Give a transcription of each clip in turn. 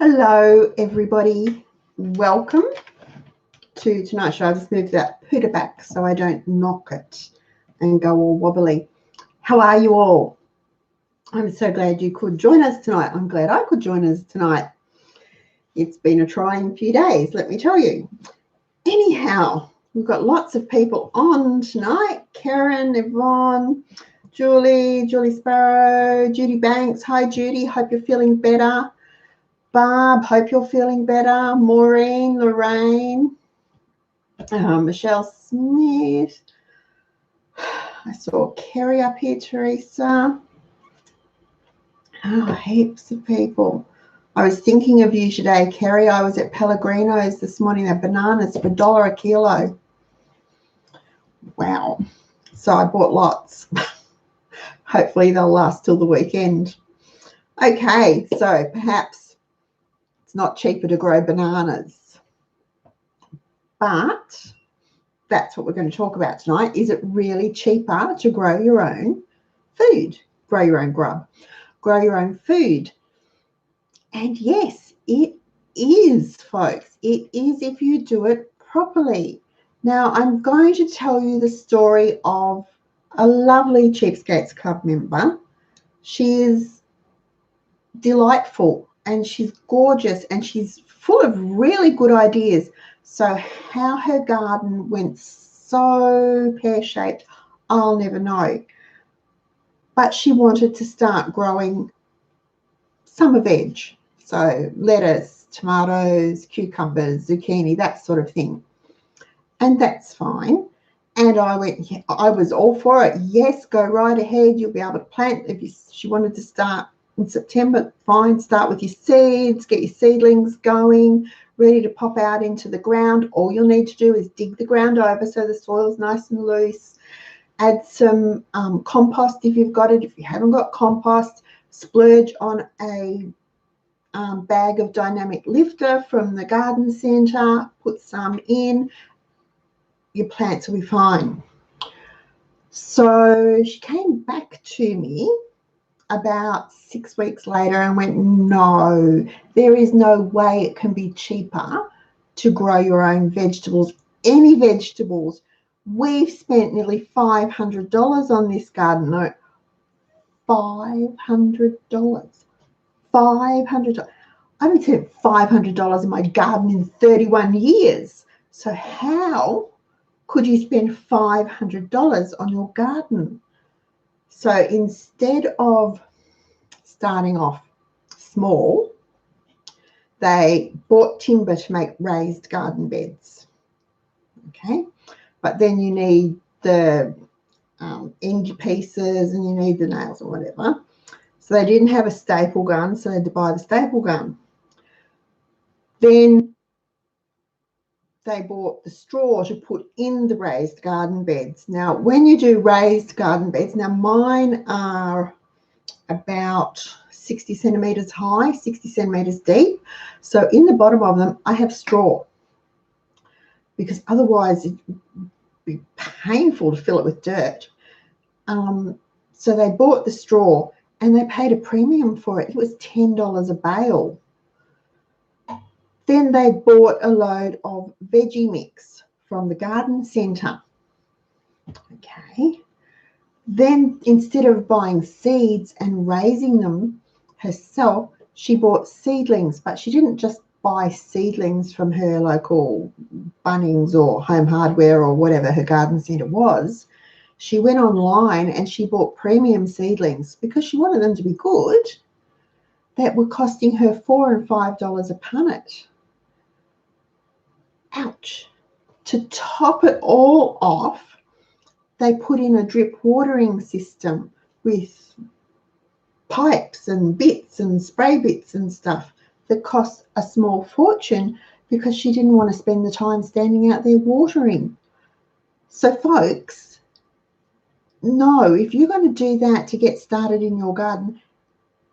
Hello, everybody. Welcome to tonight's show. I just moved that pooter back so I don't knock it and go all wobbly. How are you all? I'm so glad you could join us tonight. I'm glad I could join us tonight. It's been a trying few days, let me tell you. Anyhow, we've got lots of people on tonight. Karen, Yvonne, Julie Sparrow, Judy Banks. Hi, Judy. Hope you're feeling better. Barb, hope you're feeling better. Maureen, Lorraine, Michelle Smith. I saw Kerry up here, Teresa. Oh, heaps of people. I was thinking of you today, Kerry. I was at Pellegrino's this morning. They're bananas for $1 a kilo. Wow. So I bought lots. Hopefully they'll last till the weekend. Okay, so perhaps not cheaper to grow bananas, but that's what we're going to talk about tonight. Is it really cheaper to grow your own food, grow your own grub, grow your own food? And yes, it is, folks. It is if you do it properly. Now, I'm going to tell you the story of a lovely Cheapskates Club member. She is delightful and she's gorgeous and she's full of really good ideas. So how her garden went so pear-shaped, I'll never know. But she wanted to start growing summer veg. So lettuce, tomatoes, cucumbers, zucchini, that sort of thing. And that's fine. And I went, yeah, I was all for it. Yes, go right ahead. You'll be able to plant. She wanted to start in September, fine, start with your seeds, get your seedlings going, ready to pop out into the ground. All you'll need to do is dig the ground over so the soil's nice and loose. Add some compost if you've got it. If you haven't got compost, splurge on a bag of dynamic lifter from the garden centre, put some in, your plants will be fine. So she came back to me about 6 weeks later and went, no, there is no way it can be cheaper to grow your own vegetables, any vegetables. We've spent nearly $500 on this garden. No, $500. $500. I haven't spent $500 in my garden in 31 years. So how could you spend $500 on your garden? So instead of starting off small, they bought timber to make raised garden beds. Okay, but then you need the end pieces and you need the nails or whatever. So they didn't have a staple gun, so they had to buy the staple gun. Then they bought the straw to put in the raised garden beds. Now, when you do raised garden beds, now mine are about 60 centimetres high, 60 centimetres deep. So in the bottom of them, I have straw because otherwise it would be painful to fill it with dirt. So they bought the straw and they paid a premium for it. It was $10 a bale. Then they bought a load of veggie mix from the garden centre. Okay. Then instead of buying seeds and raising them herself, she bought seedlings, but she didn't just buy seedlings from her local Bunnings or Home Hardware or whatever her garden centre was. She went online and she bought premium seedlings because she wanted them to be good that were costing her $4 and $5 a punnet. Ouch. To top it all off, they put in a drip watering system with pipes and bits and spray bits and stuff that cost a small fortune because she didn't want to spend the time standing out there watering. So folks, no, if you're going to do that to get started in your garden,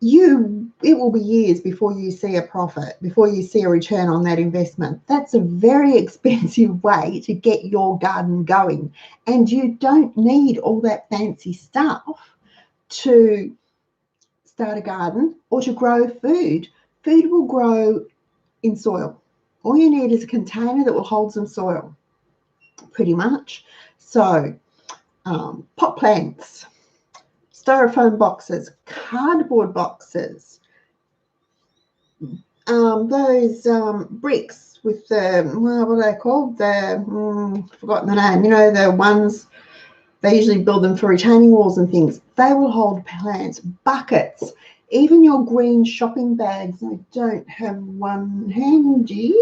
it will be years before you see a profit, before you see a return on that investment. That's a very expensive way to get your garden going. And you don't need all that fancy stuff to start a garden or to grow food. Food will grow in soil. All you need is a container that will hold some soil, pretty much. So pot plants, styrofoam boxes, cardboard boxes, those bricks with the, what are they called? Forgotten the name. You know, the ones, they usually build them for retaining walls and things. They will hold plants, buckets, even your green shopping bags. I don't have one handy,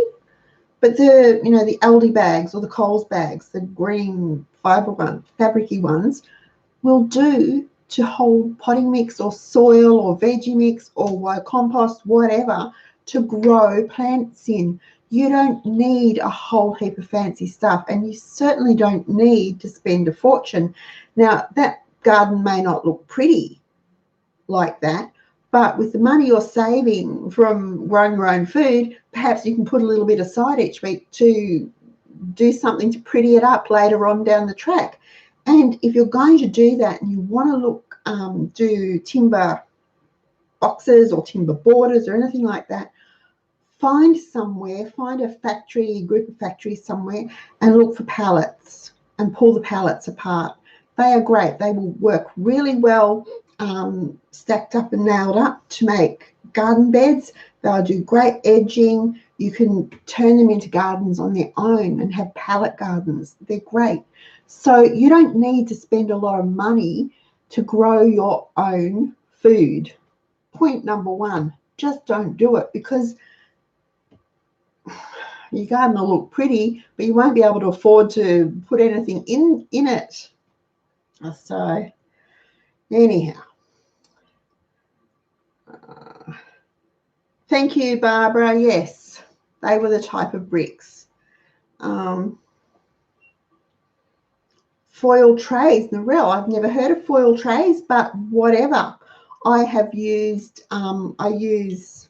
but the, you know, the Aldi bags or the Coles bags, the green fibre ones, fabricy ones, will do to hold potting mix or soil or veggie mix or compost, whatever, to grow plants in. You don't need a whole heap of fancy stuff, and you certainly don't need to spend a fortune. Now, that garden may not look pretty like that, but with the money you're saving from growing your own food, perhaps you can put a little bit aside each week to do something to pretty it up later on down the track. And if you're going to do that and you want to look, do timber boxes or timber borders or anything like that, find somewhere, find a factory, group of factories somewhere, and look for pallets and pull the pallets apart. They are great. They will work really well, stacked up and nailed up to make garden beds. They'll do great edging. You can turn them into gardens on their own and have pallet gardens. They're great. So you don't need to spend a lot of money to grow your own food. Point number one, just don't do it, because your garden will look pretty, but you won't be able to afford to put anything in it. So anyhow, thank you, Barbara. Yes, they were the type of bricks. Foil trays, Narelle, I've never heard of foil trays, but whatever. I have used, I use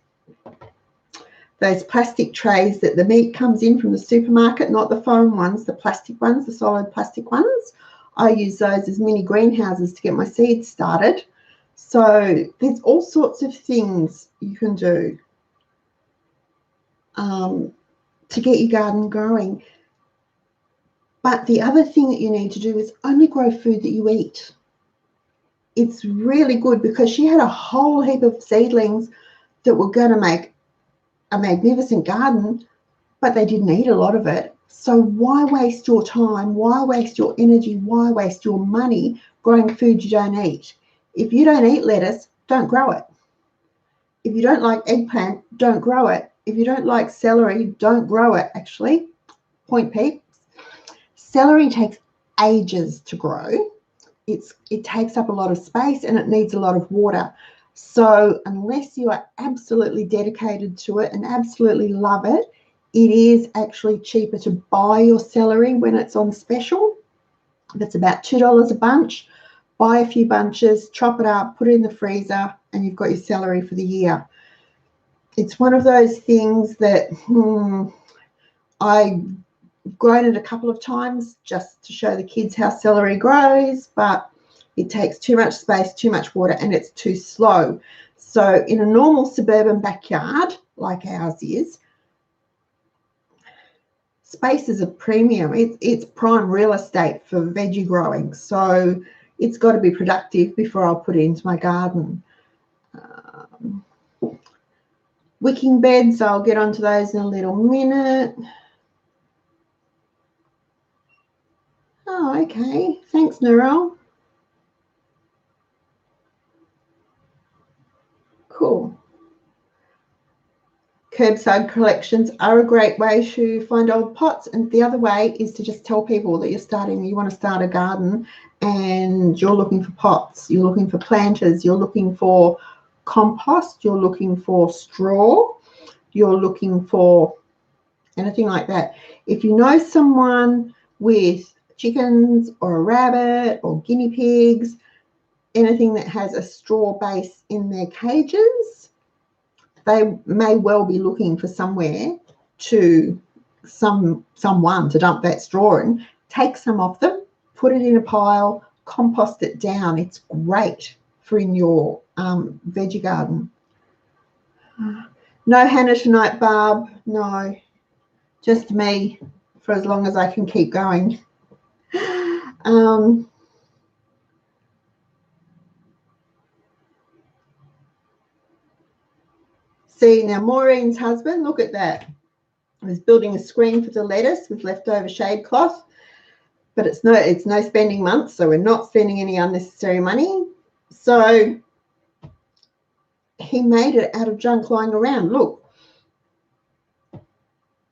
those plastic trays that the meat comes in from the supermarket, not the foam ones, the plastic ones, the solid plastic ones. I use those as mini greenhouses to get my seeds started. So there's all sorts of things you can do to get your garden growing. But the other thing that you need to do is only grow food that you eat. It's really good, because she had a whole heap of seedlings that were going to make a magnificent garden, but they didn't eat a lot of it. So why waste your time? Why waste your energy? Why waste your money growing food you don't eat? If you don't eat lettuce, don't grow it. If you don't like eggplant, don't grow it. If you don't like celery, don't grow it. Actually, point peeps, celery takes ages to grow. It takes up a lot of space and it needs a lot of water. So unless you are absolutely dedicated to it and absolutely love it, it is actually cheaper to buy your celery when it's on special. That's about $2 a bunch. Buy a few bunches, chop it up, put it in the freezer, and you've got your celery for the year. It's one of those things that I've grown it a couple of times just to show the kids how celery grows, but it takes too much space, too much water, and it's too slow. So in a normal suburban backyard like ours is, space is a premium. It's prime real estate for veggie growing. So it's got to be productive before I'll put it into my garden. Wicking beds, I'll get onto those in a little minute. Oh, okay. Thanks, Narelle. Cool. Curbside collections are a great way to find old pots, and the other way is to just tell people that you want to start a garden and you're looking for pots, you're looking for planters, you're looking for compost, you're looking for straw, you're looking for anything like that. If you know someone with chickens or a rabbit or guinea pigs, anything that has a straw base in their cages, they may well be looking for somewhere to someone to dump that straw in. Take some off them, put it in a pile, compost it down. It's great for in your veggie garden. No Hannah tonight, Barb. No, just me for as long as I can keep going. See, now Maureen's husband, look at that. Was building a screen for the lettuce with leftover shade cloth, but it's no spending month, so we're not spending any unnecessary money. So he made it out of junk lying around. Look,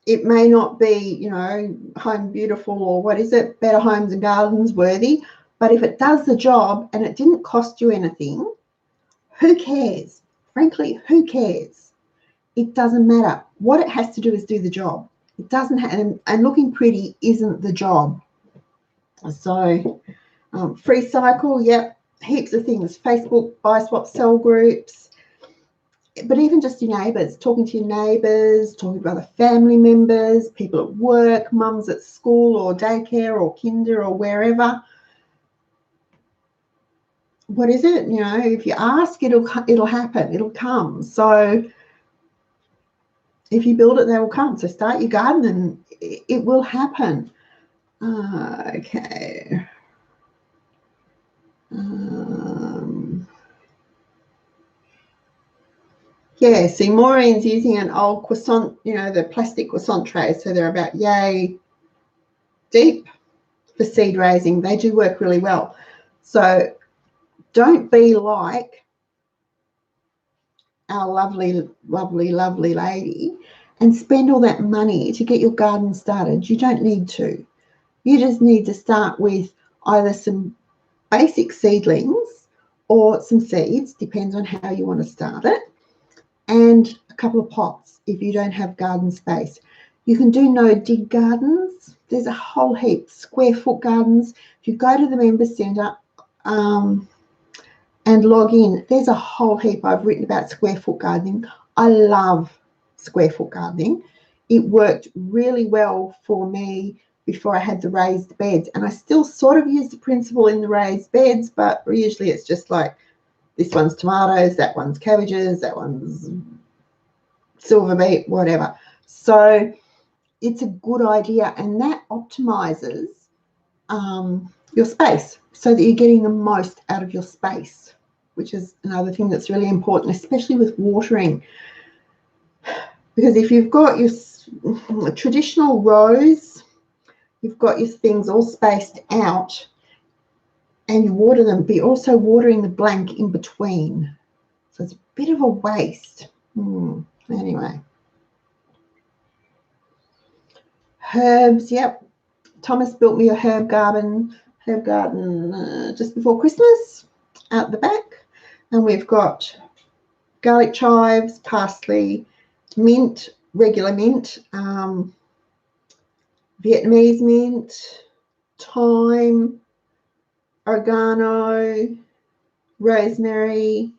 it may not be, you know, Home Beautiful or what is it, Better Homes and Gardens worthy, but if it does the job and it didn't cost you anything, who cares? Frankly, who cares? It doesn't matter. What it has to do is do the job. It doesn't have, and looking pretty isn't the job. So free cycle, yep, heaps of things. Facebook, buy, swap, sell groups, but even just your neighbours, talking to your neighbours, talking to other family members, people at work, mums at school or daycare or kinder or wherever. What is it? You know, if you ask, it'll happen. It'll come. So if you build it, they will come. So start your garden and it will happen. Okay. Yeah, see, Maureen's using an old croissant, you know, the plastic croissant trays. So they're about yay deep for seed raising. They do work really well. So don't be like our lovely, lovely, lovely lady and spend all that money to get your garden started. You don't need to. You just need to start with either some basic seedlings or some seeds, depends on how you want to start it, and a couple of pots if you don't have garden space. You can do no dig gardens. There's a whole heap. Square foot gardens. If you go to the member centre and log in, there's a whole heap I've written about square foot gardening. I love square foot gardening. It worked really well for me before I had the raised beds, and I still sort of use the principle in the raised beds, but usually it's just like this one's tomatoes, that one's cabbages, that one's silver beet, whatever. So it's a good idea, and that optimizes your space so that you're getting the most out of your space, which is another thing that's really important, especially with watering. Because if you've got your traditional rows, you've got your things all spaced out and you water them, but you're also watering the blank in between. So it's a bit of a waste. Anyway. Herbs, yep. Thomas built me a herb garden just before Christmas out the back. And we've got garlic chives, parsley, mint, regular mint, Vietnamese mint, thyme, oregano, rosemary,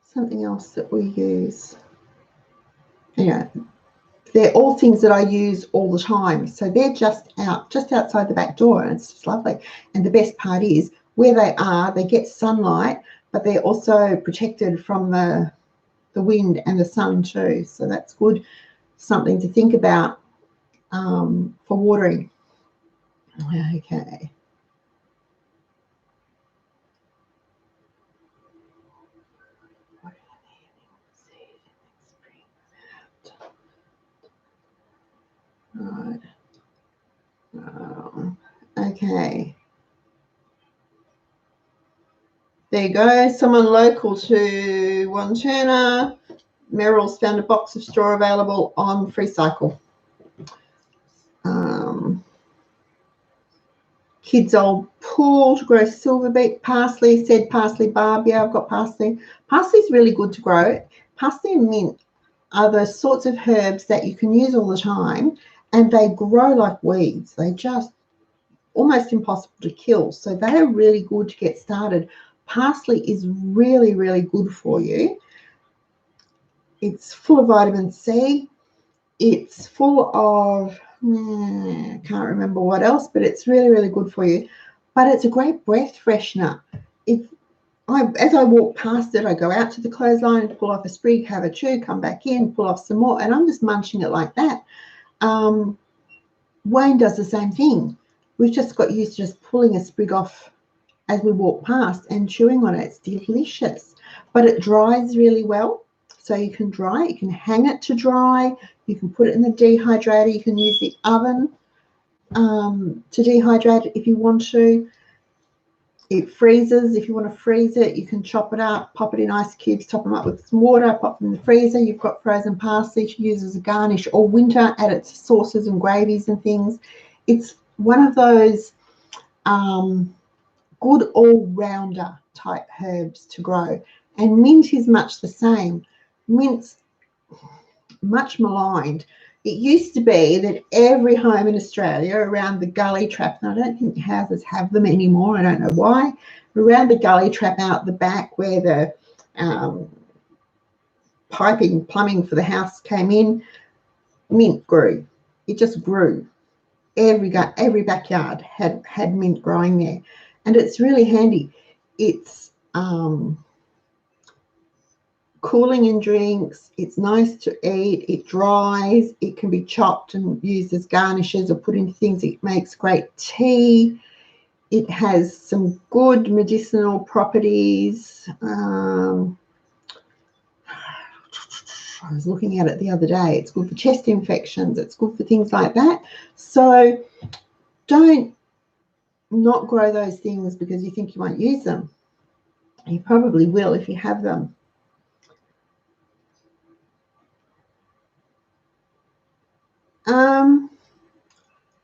something else that we use. Anyway, they're all things that I use all the time. So they're just outside the back door, and it's just lovely. And the best part is where they are, they get sunlight, but they're also protected from the wind and the sun too. So that's good, something to think about for watering. Okay. Right. Okay. There you go. Someone local to Wanturna. Merrill's found a box of straw available on Free Cycle. Kids' old pool to grow silver beet, parsley, said parsley barb. Yeah, I've got parsley. Parsley's really good to grow. Parsley and mint are the sorts of herbs that you can use all the time, and they grow like weeds. They just almost impossible to kill. So they are really good to get started. Parsley is really, really good for you. It's full of vitamin C. It's full of, I can't remember what else, but it's really, really good for you. But it's a great breath freshener. as I walk past it, I go out to the clothesline, pull off a sprig, have a chew, come back in, pull off some more, and I'm just munching it like that. Wayne does the same thing. We've just got used to just pulling a sprig off as we walk past and chewing on it. It's delicious, but it dries really well. So you can dry it, you can hang it to dry, you can put it in the dehydrator, you can use the oven to dehydrate it if you want to. It freezes. If you want to freeze it, you can chop it up, pop it in ice cubes, top them up with some water, pop them in the freezer. You've got frozen parsley to use as a garnish all winter, add it to sauces and gravies and things. It's one of those good all-rounder type herbs to grow. And mint is much the same. Mint's much maligned. It used to be that every home in Australia around the gully trap, and I don't think houses have them anymore, I don't know why, around the gully trap out the back where the plumbing for the house came in, mint grew. It just grew. Every backyard had mint growing there. And it's really handy. It's cooling in drinks, it's nice to eat, it dries, it can be chopped and used as garnishes or put into things. It makes great tea. It has some good medicinal properties. I was looking at it the other day. It's good for chest infections. It's good for things like that. So don't not grow those things because you think you won't use them. You probably will if you have them.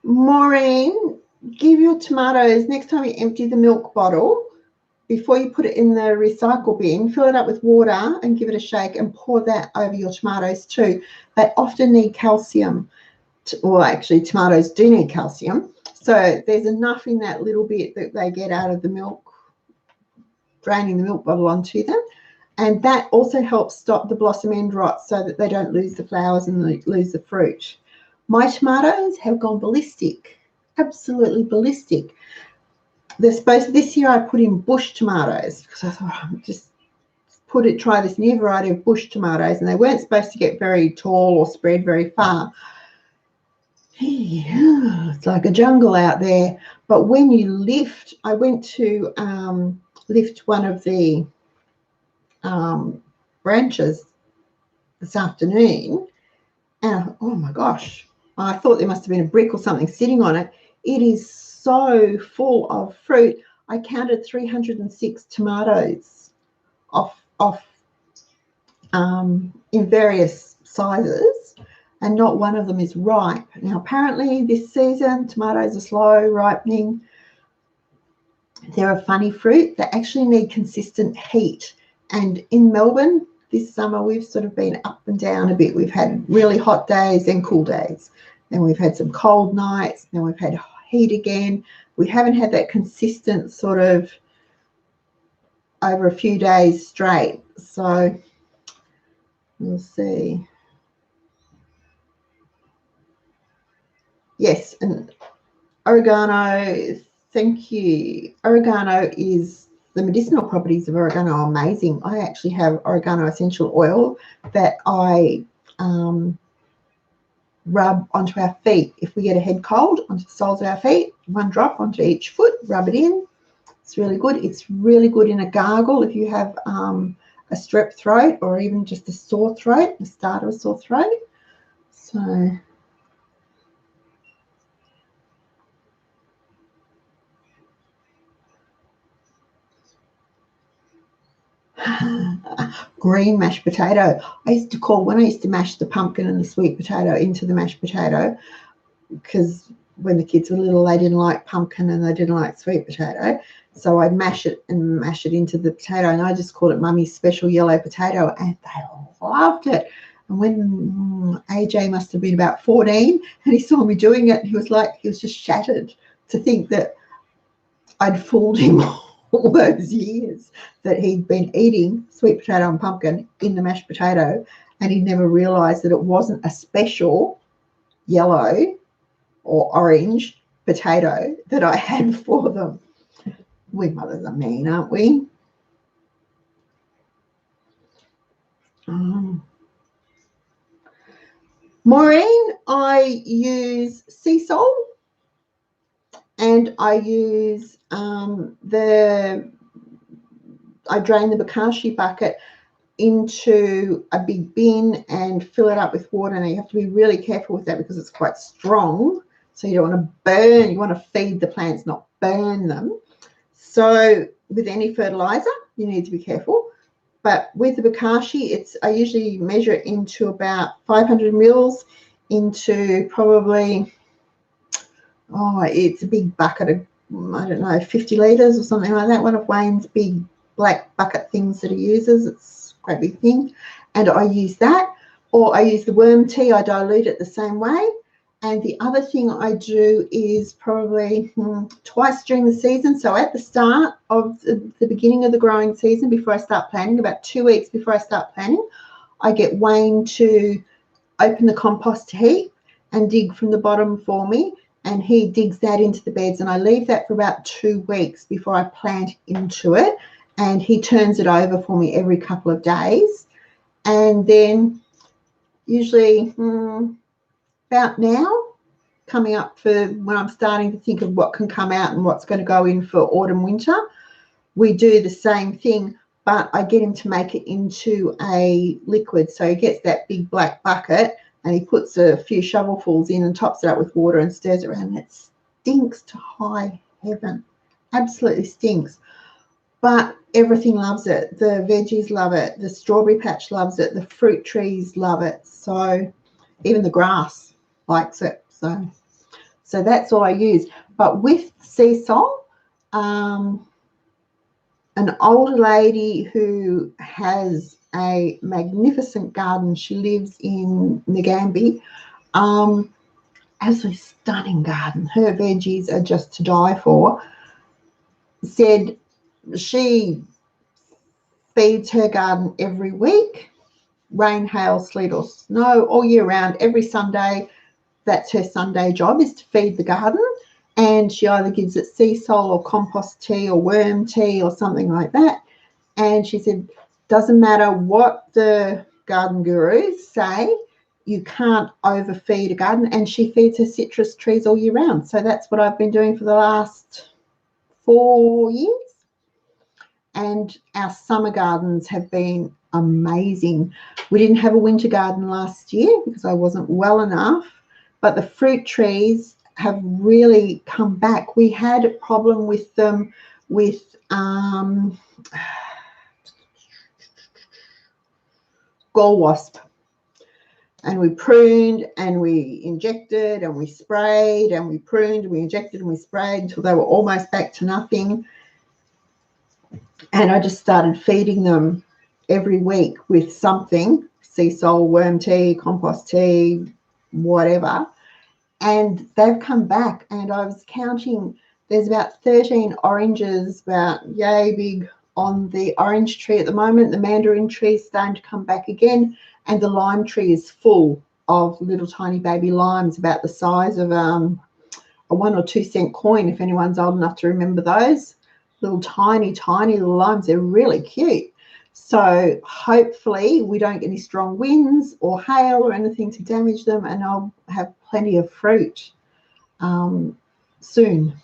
Maureen, give your tomatoes, next time you empty the milk bottle, before you put it in the recycle bin, fill it up with water and give it a shake and pour that over your tomatoes too. They often need calcium, or actually tomatoes do need calcium. So there's enough in that little bit that they get out of the milk, draining the milk bottle onto them. And that also helps stop the blossom end rot so that they don't lose the flowers and lose the fruit. My tomatoes have gone ballistic, absolutely ballistic. They're supposed, this year I put in bush tomatoes because I thought I'm just try this new variety of bush tomatoes, and they weren't supposed to get very tall or spread very far. Yeah, it's like a jungle out there. But when you lift, I went to lift one of the branches this afternoon, and oh my gosh, I thought there must have been a brick or something sitting on it. It is so full of fruit. I counted 306 tomatoes off in various sizes, and not one of them is ripe. Now apparently this season tomatoes are slow ripening. They're a funny fruit. They actually need consistent heat, and in Melbourne this summer we've sort of been up and down a bit. We've had really hot days and cool days, then we've had some cold nights, then we've had heat again. We haven't had that consistent sort of over a few days straight. So we'll see. Yes, and oregano, thank you. Oregano is, the medicinal properties of oregano are amazing. I actually have oregano essential oil that I rub onto our feet. If we get a head cold, onto the soles of our feet, 1 drop onto each foot, rub it in. It's really good. It's really good in a gargle if you have a strep throat or even just a sore throat, the start of a sore throat. So green mashed potato. I used to call, when I used to mash the pumpkin and the sweet potato into the mashed potato, because when the kids were little they didn't like pumpkin and they didn't like sweet potato, so I'd mash it into the potato, and I just called it Mummy's special yellow potato, and they loved it. And when AJ must have been about 14 and he saw me doing it, he was just shattered to think that I'd fooled him all those years, that he'd been eating sweet potato and pumpkin in the mashed potato, and he never realized that it wasn't a special yellow or orange potato that I had for them. We mothers are mean, aren't we? Maureen, I use sea salt, and I use I drain the bokashi bucket into a big bin and fill it up with water. And you have to be really careful with that because it's quite strong. So you don't want to burn, you want to feed the plants, not burn them. So with any fertilizer, you need to be careful. But with the bokashi, I usually measure it into about 500 mils into probably, it's a big bucket of, I don't know, 50 litres or something like that. One of Wayne's big black bucket things that he uses. It's a great big thing. And I use that. Or I use the worm tea. I dilute it the same way. And the other thing I do is probably twice during the season. So at the start of the beginning of the growing season, before I start planting, about 2 weeks before I start planting, I get Wayne to open the compost heap and dig from the bottom for me. And he digs that into the beds, and I leave that for about 2 weeks before I plant into it. And he turns it over for me every couple of days. And then usually about now, coming up for when I'm starting to think of what can come out and what's going to go in for autumn, winter, we do the same thing, but I get him to make it into a liquid. So he gets that big black bucket and he puts a few shovelfuls in and tops it up with water and stirs it around. And it stinks to high heaven. Absolutely stinks. But everything loves it. The veggies love it. The strawberry patch loves it. The fruit trees love it. So even the grass likes it. So that's all I use. But with sea salt, an older lady who has a magnificent garden, she lives in Nagambie, absolutely stunning garden. Her veggies are just to die for. Said she feeds her garden every week, rain, hail, sleet or snow, all year round, every Sunday. That's her Sunday job, is to feed the garden. And she either gives it sea salt or compost tea or worm tea or something like that. And she said, doesn't matter what the garden gurus say, you can't overfeed a garden. And she feeds her citrus trees all year round. So that's what I've been doing for the last 4 years. And our summer gardens have been amazing. We didn't have a winter garden last year because I wasn't well enough, but the fruit trees have really come back. We had a problem with them with gall wasp, and we pruned and we injected and we sprayed and we pruned and we injected and we sprayed until they were almost back to nothing. And I just started feeding them every week with something, sea salt, worm tea, compost tea, whatever. And they've come back, and I was counting, there's about 13 oranges, about yay big, on the orange tree at the moment. The mandarin tree is starting to come back again, and the lime tree is full of little tiny baby limes about the size of a 1 or 2 cent coin, if anyone's old enough to remember those. Little tiny little limes. They're really cute. So hopefully we don't get any strong winds or hail or anything to damage them, and I'll have plenty of fruit soon.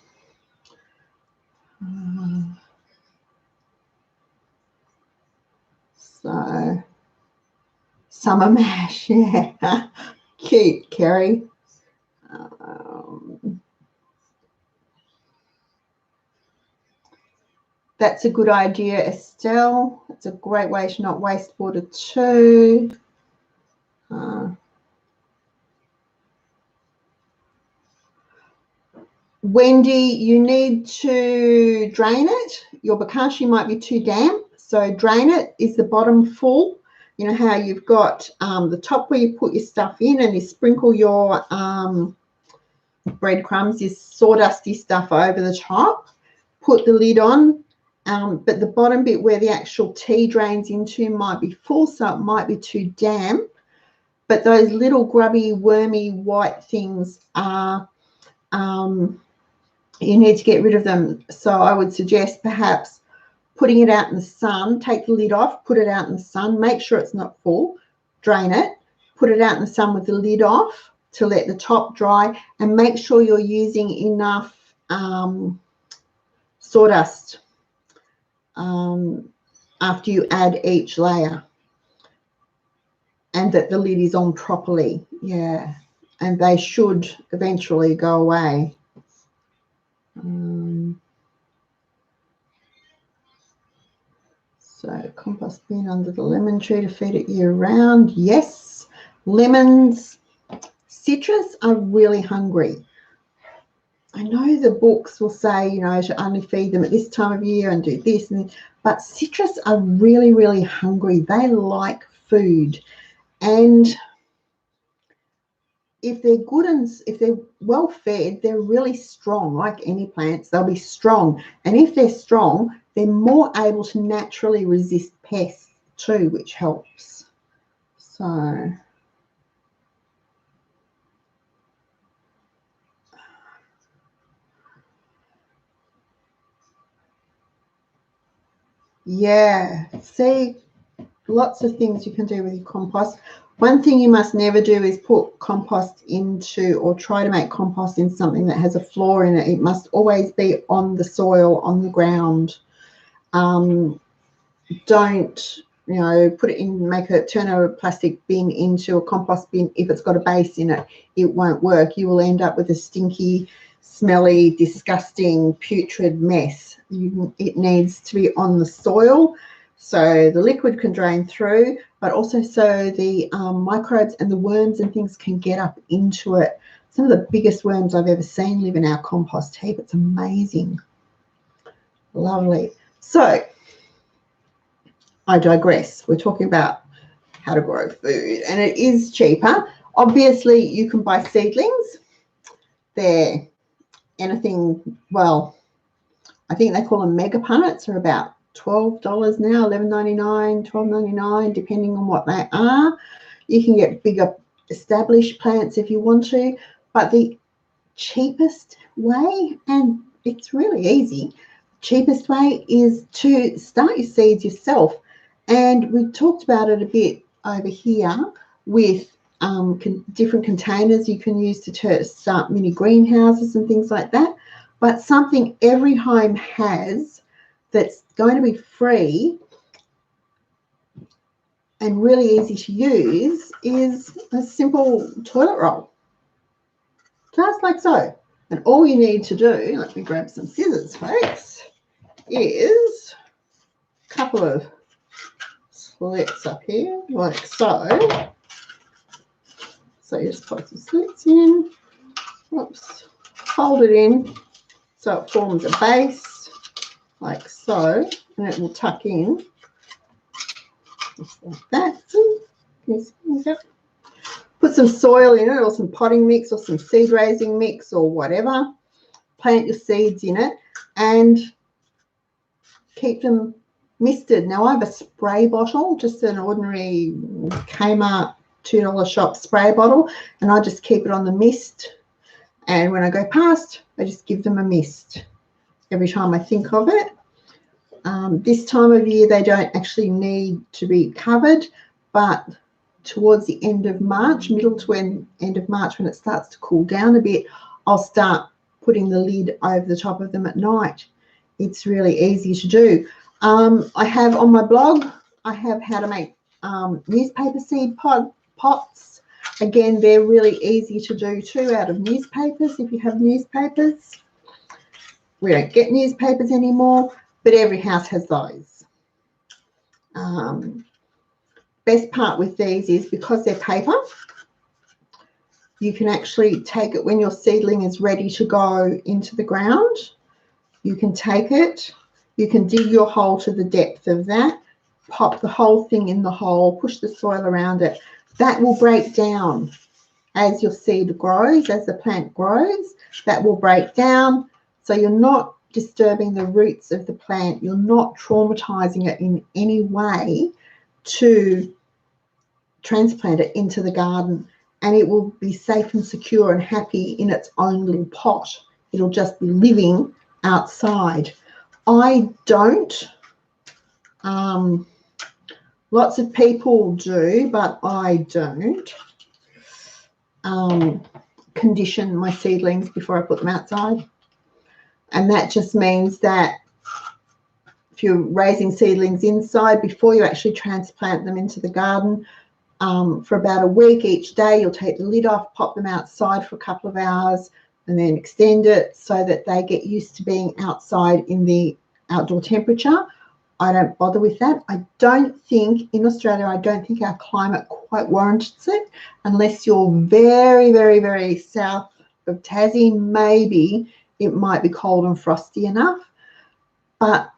So summer mash, yeah. Cute, Kerry. That's a good idea, Estelle. It's a great way to not waste water too. Wendy, you need to drain it. Your bokashi might be too damp, so drain it. Is the bottom full? You know how you've got the top where you put your stuff in and you sprinkle your breadcrumbs, your sawdusty stuff over the top. Put the lid on, but the bottom bit where the actual tea drains into might be full, so it might be too damp. But those little grubby, wormy white things are, you need to get rid of them. So I would suggest perhaps putting it out in the sun, take the lid off, put it out in the sun, make sure it's not full, drain it, put it out in the sun with the lid off to let the top dry, and make sure you're using enough sawdust after you add each layer, and that the lid is on properly. Yeah, and they should eventually go away. So compost bin under the lemon tree to feed it year round. Yes, lemons, citrus are really hungry. I know the books will say, you know, to only feed them at this time of year and do this, but citrus are really, really hungry. They like food. And if they're good and if they're well fed, they're really strong. Like any plants, they'll be strong. And if they're strong, they're more able to naturally resist pests too, which helps. So yeah, see, lots of things you can do with your compost. One thing you must never do is put compost into, or try to make compost in something that has a floor in it. It must always be on the soil, on the ground. Don't, you know, put it in, turn a plastic bin into a compost bin. If it's got a base in it, it won't work. You will end up with a stinky, smelly, disgusting, putrid mess. It needs to be on the soil so the liquid can drain through, but also so the microbes and the worms and things can get up into it. Some of the biggest worms I've ever seen live in our compost heap. It's amazing. Lovely. So I digress. We're talking about how to grow food, and it is cheaper. Obviously, you can buy seedlings. They're anything, well, I think they call them mega punnets, are about $12 now, $11.99, $12.99, depending on what they are. You can get bigger established plants if you want to, but the cheapest way, and it's really easy, cheapest way is to start your seeds yourself. And we talked about it a bit over here with different containers you can use to start mini greenhouses and things like that. But something every home has that's going to be free and really easy to use is a simple toilet roll. Just like so. And all you need to do, let me grab some scissors, folks, is a couple of slits up here, like so. So you just put some slits in, oops, fold it in so it forms a base, like so, and it will tuck in, just like that. Put some soil in it, or some potting mix, or some seed raising mix, or whatever. Plant your seeds in it and keep them misted. Now I have a spray bottle, just an ordinary Kmart $2 shop spray bottle, and I just keep it on the mist, and when I go past I just give them a mist every time I think of it. This time of year they don't actually need to be covered, but towards the end of March, middle to end of March, when it starts to cool down a bit, I'll start putting the lid over the top of them at night. It's really easy to do. I have on my blog, I have how to make newspaper seed pots. Again, they're really easy to do too, out of newspapers, if you have newspapers. We don't get newspapers anymore, but every house has those. Best part with these is because they're paper, you can actually take it when your seedling is ready to go into the ground. You can take it, you can dig your hole to the depth of that, pop the whole thing in the hole, push the soil around it. That will break down as your seed grows, as the plant grows. That will break down, so you're not disturbing the roots of the plant. You're not traumatizing it in any way to transplant it into the garden, and it will be safe and secure and happy in its own little pot. It'll just be living outside. I don't Lots of people do, but I don't. Condition my seedlings before I put them outside. And that just means that if you're raising seedlings inside, before you actually transplant them into the garden, for about a week each day, you'll take the lid off, pop them outside for a couple of hours, and then extend it so that they get used to being outside in the outdoor temperature. I don't bother with that. I don't think, in Australia, I don't think our climate quite warrants it, unless you're very, very, very south of Tassie. Maybe it might be cold and frosty enough. But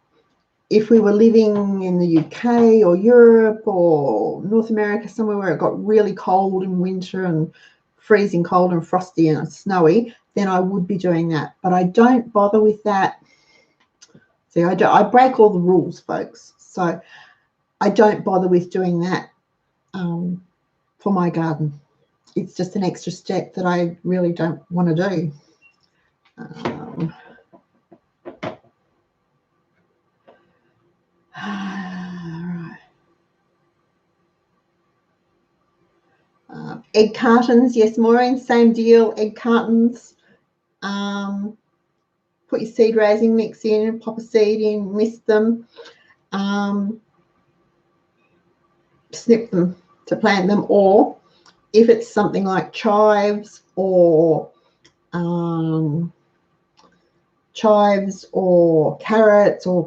if we were living in the UK or Europe or North America, somewhere where it got really cold in winter and freezing cold and frosty and snowy, then I would be doing that. But I don't bother with that. See, I break all the rules, folks. So I don't bother with doing that for my garden. It's just an extra step that I really don't want to do. Right. Egg cartons, yes, Maureen, same deal. Egg cartons. Put your seed raising mix in, pop a seed in, mist them, snip them to plant them. Or if it's something like chives or carrots or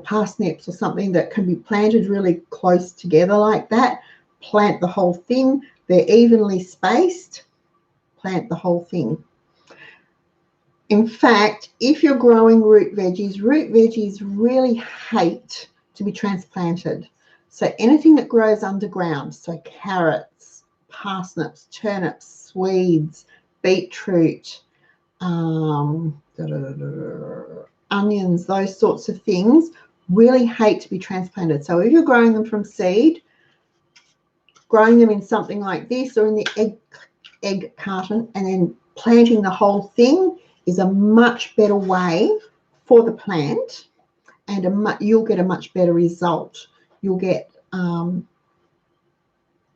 parsnips or something that can be planted really close together like that, plant the whole thing. They're evenly spaced, plant the whole thing. In fact, if you're growing root veggies really hate to be transplanted. So anything that grows underground, so carrots, parsnips, turnips, Swedes, beetroot, onions, those sorts of things, really hate to be transplanted. So if you're growing them from seed, growing them in something like this or in the egg carton and then planting the whole thing is a much better way for the plant, and you'll get a much better result. You'll get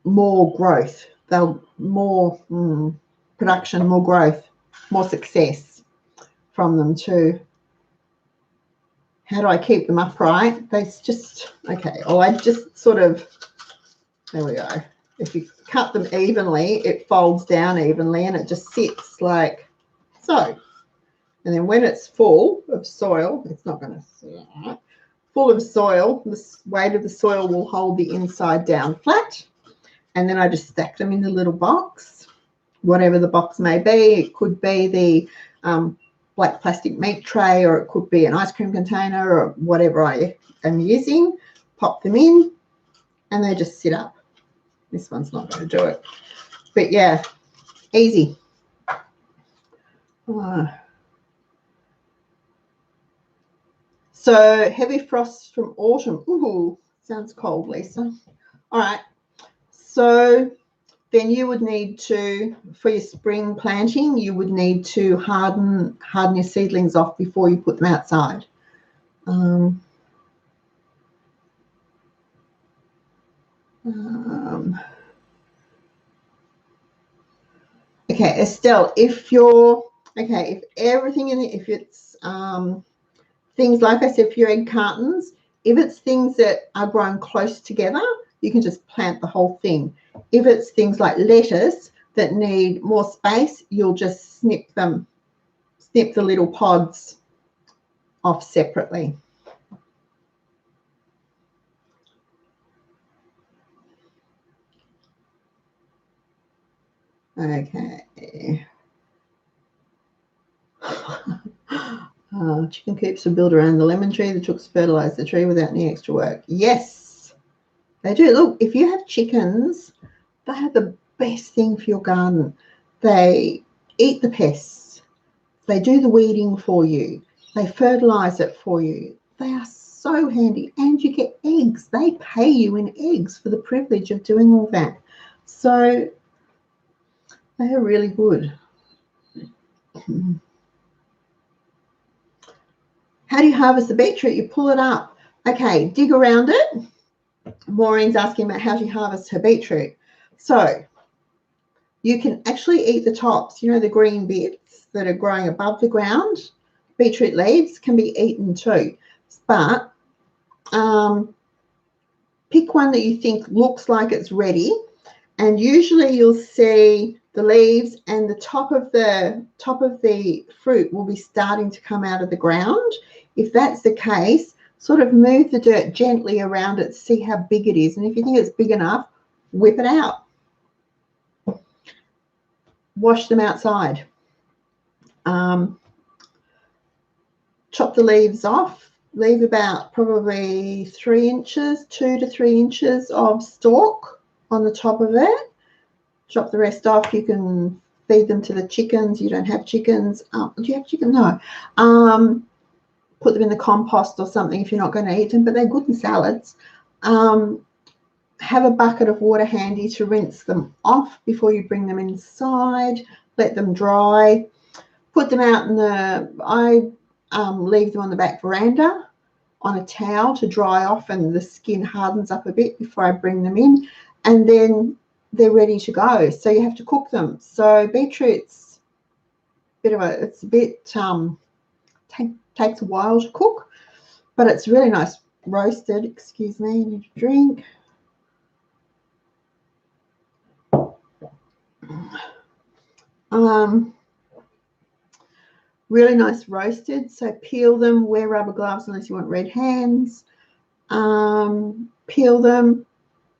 more growth, more production, more growth, more success from them too. How do I keep them upright? They just, okay, well, I just sort of, there we go. If you cut them evenly, it folds down evenly and it just sits like so. And then when it's full of soil, it's not going to sit right. Full of soil, the weight of the soil will hold the inside down flat. And then I just stack them in the little box, whatever the box may be. It could be the black plastic meat tray, or it could be an ice cream container, or whatever I am using. Pop them in and they just sit up. This one's not going to do it. But yeah, easy. So heavy frosts from autumn. Ooh, sounds cold, Lisa. All right. So then you would need to, for your spring planting, you would need to harden your seedlings off before you put them outside. Okay, Estelle, if everything in it, if it's things like I said for your egg cartons, if it's things that are grown close together, you can just plant the whole thing. If it's things like lettuce that need more space, you'll just snip the little pods off separately. Okay. Chicken coops are built around the lemon tree. The chooks fertilize the tree without any extra work. Yes, they do. Look, if you have chickens, they are the best thing for your garden. They eat the pests. They do the weeding for you. They fertilize it for you. They are so handy. And you get eggs. They pay you in eggs for the privilege of doing all that. So they are really good. How do you harvest the beetroot? You pull it up. Okay, dig around it. Maureen's asking about how she harvests her beetroot. So you can actually eat the tops, you know, the green bits that are growing above the ground. Beetroot leaves can be eaten too, but pick one that you think looks like it's ready, and usually you'll see the leaves and the top of the fruit will be starting to come out of the ground. If that's the case, sort of move the dirt gently around it, see how big it is, and if you think it's big enough, whip it out. Wash them outside. Chop the leaves off. Leave about probably 3 inches, 2 to 3 inches of stalk on the top of it. Chop the rest off. You can feed them to the chickens. You don't have chickens. Do you have chicken? No. Put them in the compost or something if you're not going to eat them, but they're good in salads. Have a bucket of water handy to rinse them off before you bring them inside. Let them dry. Put them out in the, leave them on the back veranda on a towel to dry off, and the skin hardens up a bit before I bring them in, and then they're ready to go. So you have to cook them. So beetroot's it's a bit takes a while to cook, but it's really nice roasted. Excuse me, I need a drink. Really nice roasted. So peel them, wear rubber gloves unless you want red hands. Peel them,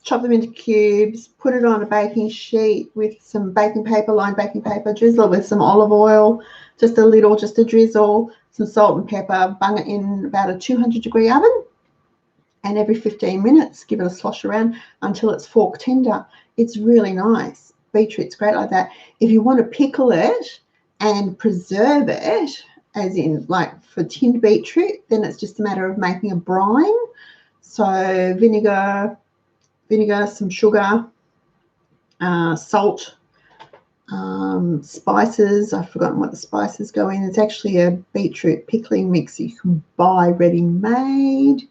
chop them into cubes, put it on a baking sheet with some baking paper, lined baking paper, drizzle it with some olive oil, just a little, just a drizzle, some salt and pepper, bung it in about a 200-degree oven, and every 15 minutes give it a slosh around until it's fork tender. It's really nice. Beetroot's great like that. If you want to pickle it and preserve it, as in like for tinned beetroot, then it's just a matter of making a brine. So vinegar, some sugar, salt, spices. I've forgotten what the spices go in. It's actually a beetroot pickling mix you can buy ready-made.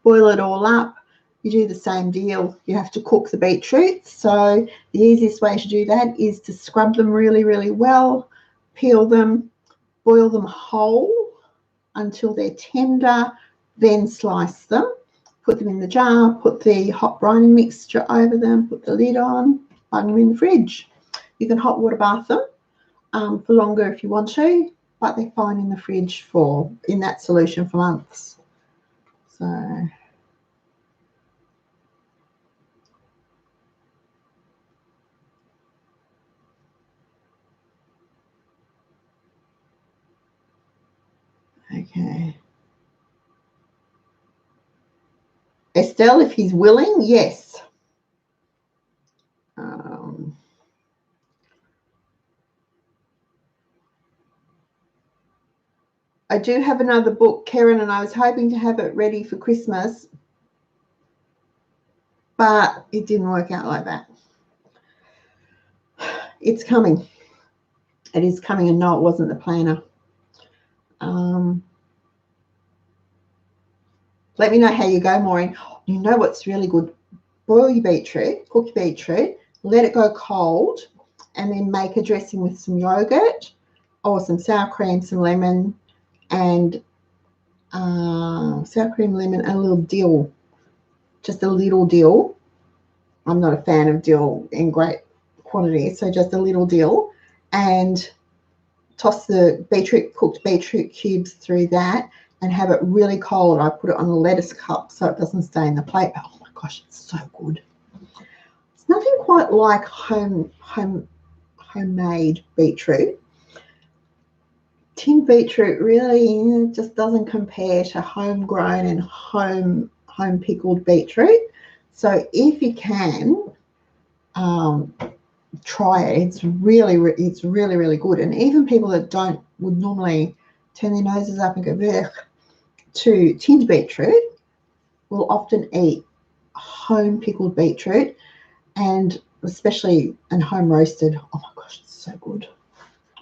Boil it all up. You do the same deal. You have to cook the beetroot. So the easiest way to do that is to scrub them really, really well, peel them, boil them whole until they're tender, then slice them, put them in the jar, put the hot brining mixture over them, put the lid on, bung them in the fridge. You can hot water bath them for longer if you want to, but they're fine in the fridge in that solution for months. So okay. Estelle, if he's willing, yes. I do have another book, Karen, and I was hoping to have it ready for Christmas, but it didn't work out like that. It's coming. It is coming, and no, it wasn't the planner. Let me know how you go, Maureen. You know what's really good? Boil your beetroot, cook your beetroot, let it go cold, and then make a dressing with some yogurt or some sour cream, some lemon, and sour cream, lemon, and a little dill. Just a little dill. I'm not a fan of dill in great quantity, so just a little dill, and toss the cooked beetroot cubes through that, and have it really cold. I put it on a lettuce cup so it doesn't stay in the plate. Oh my gosh, it's so good. It's nothing quite like homemade beetroot. Tinned beetroot really just doesn't compare to homegrown and home pickled beetroot. So if you can, try it. It's really, really good. And even people that would normally turn their noses up and go blech to tinned beetroot will often eat home pickled beetroot, and especially home roasted. Oh my gosh, it's so good.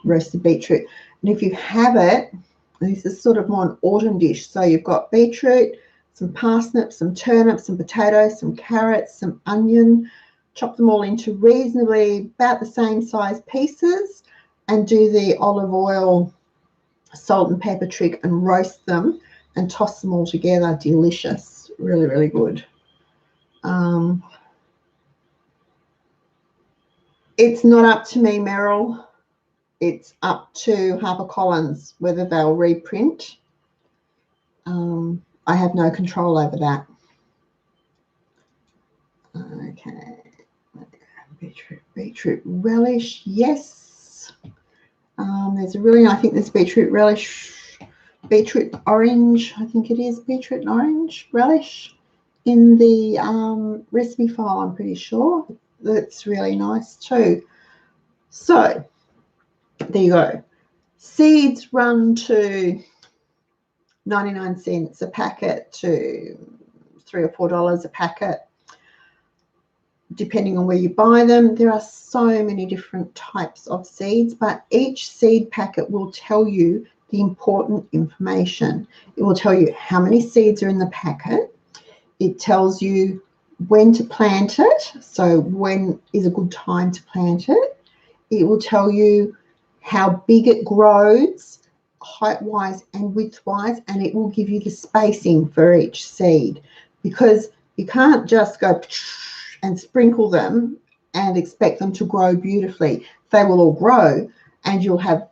Roasted beetroot. And if you have it, this is sort of more an autumn dish. So you've got beetroot, some parsnips, some turnips, some potatoes, some carrots, some onion. Chop them all into reasonably about the same size pieces and do the olive oil, salt and pepper trick and roast them and toss them all together. Delicious. Really, really good. It's not up to me, Meryl. It's up to HarperCollins whether they'll reprint. I have no control over that. Okay. Beetroot relish, yes. There's a really, I think there's beetroot relish, beetroot orange, I think it is beetroot and orange relish in the recipe file, I'm pretty sure. That's really nice too. So there you go. Seeds run to 99 cents a packet to $3 or $4 a packet, depending on where you buy them. There are so many different types of seeds, but each seed packet will tell you the important information. It will tell you how many seeds are in the packet. It tells you when to plant it, so when is a good time to plant it. It will tell you how big it grows, height-wise and width-wise, and it will give you the spacing for each seed, because you can't just go and sprinkle them and expect them to grow beautifully. They will all grow, and you'll have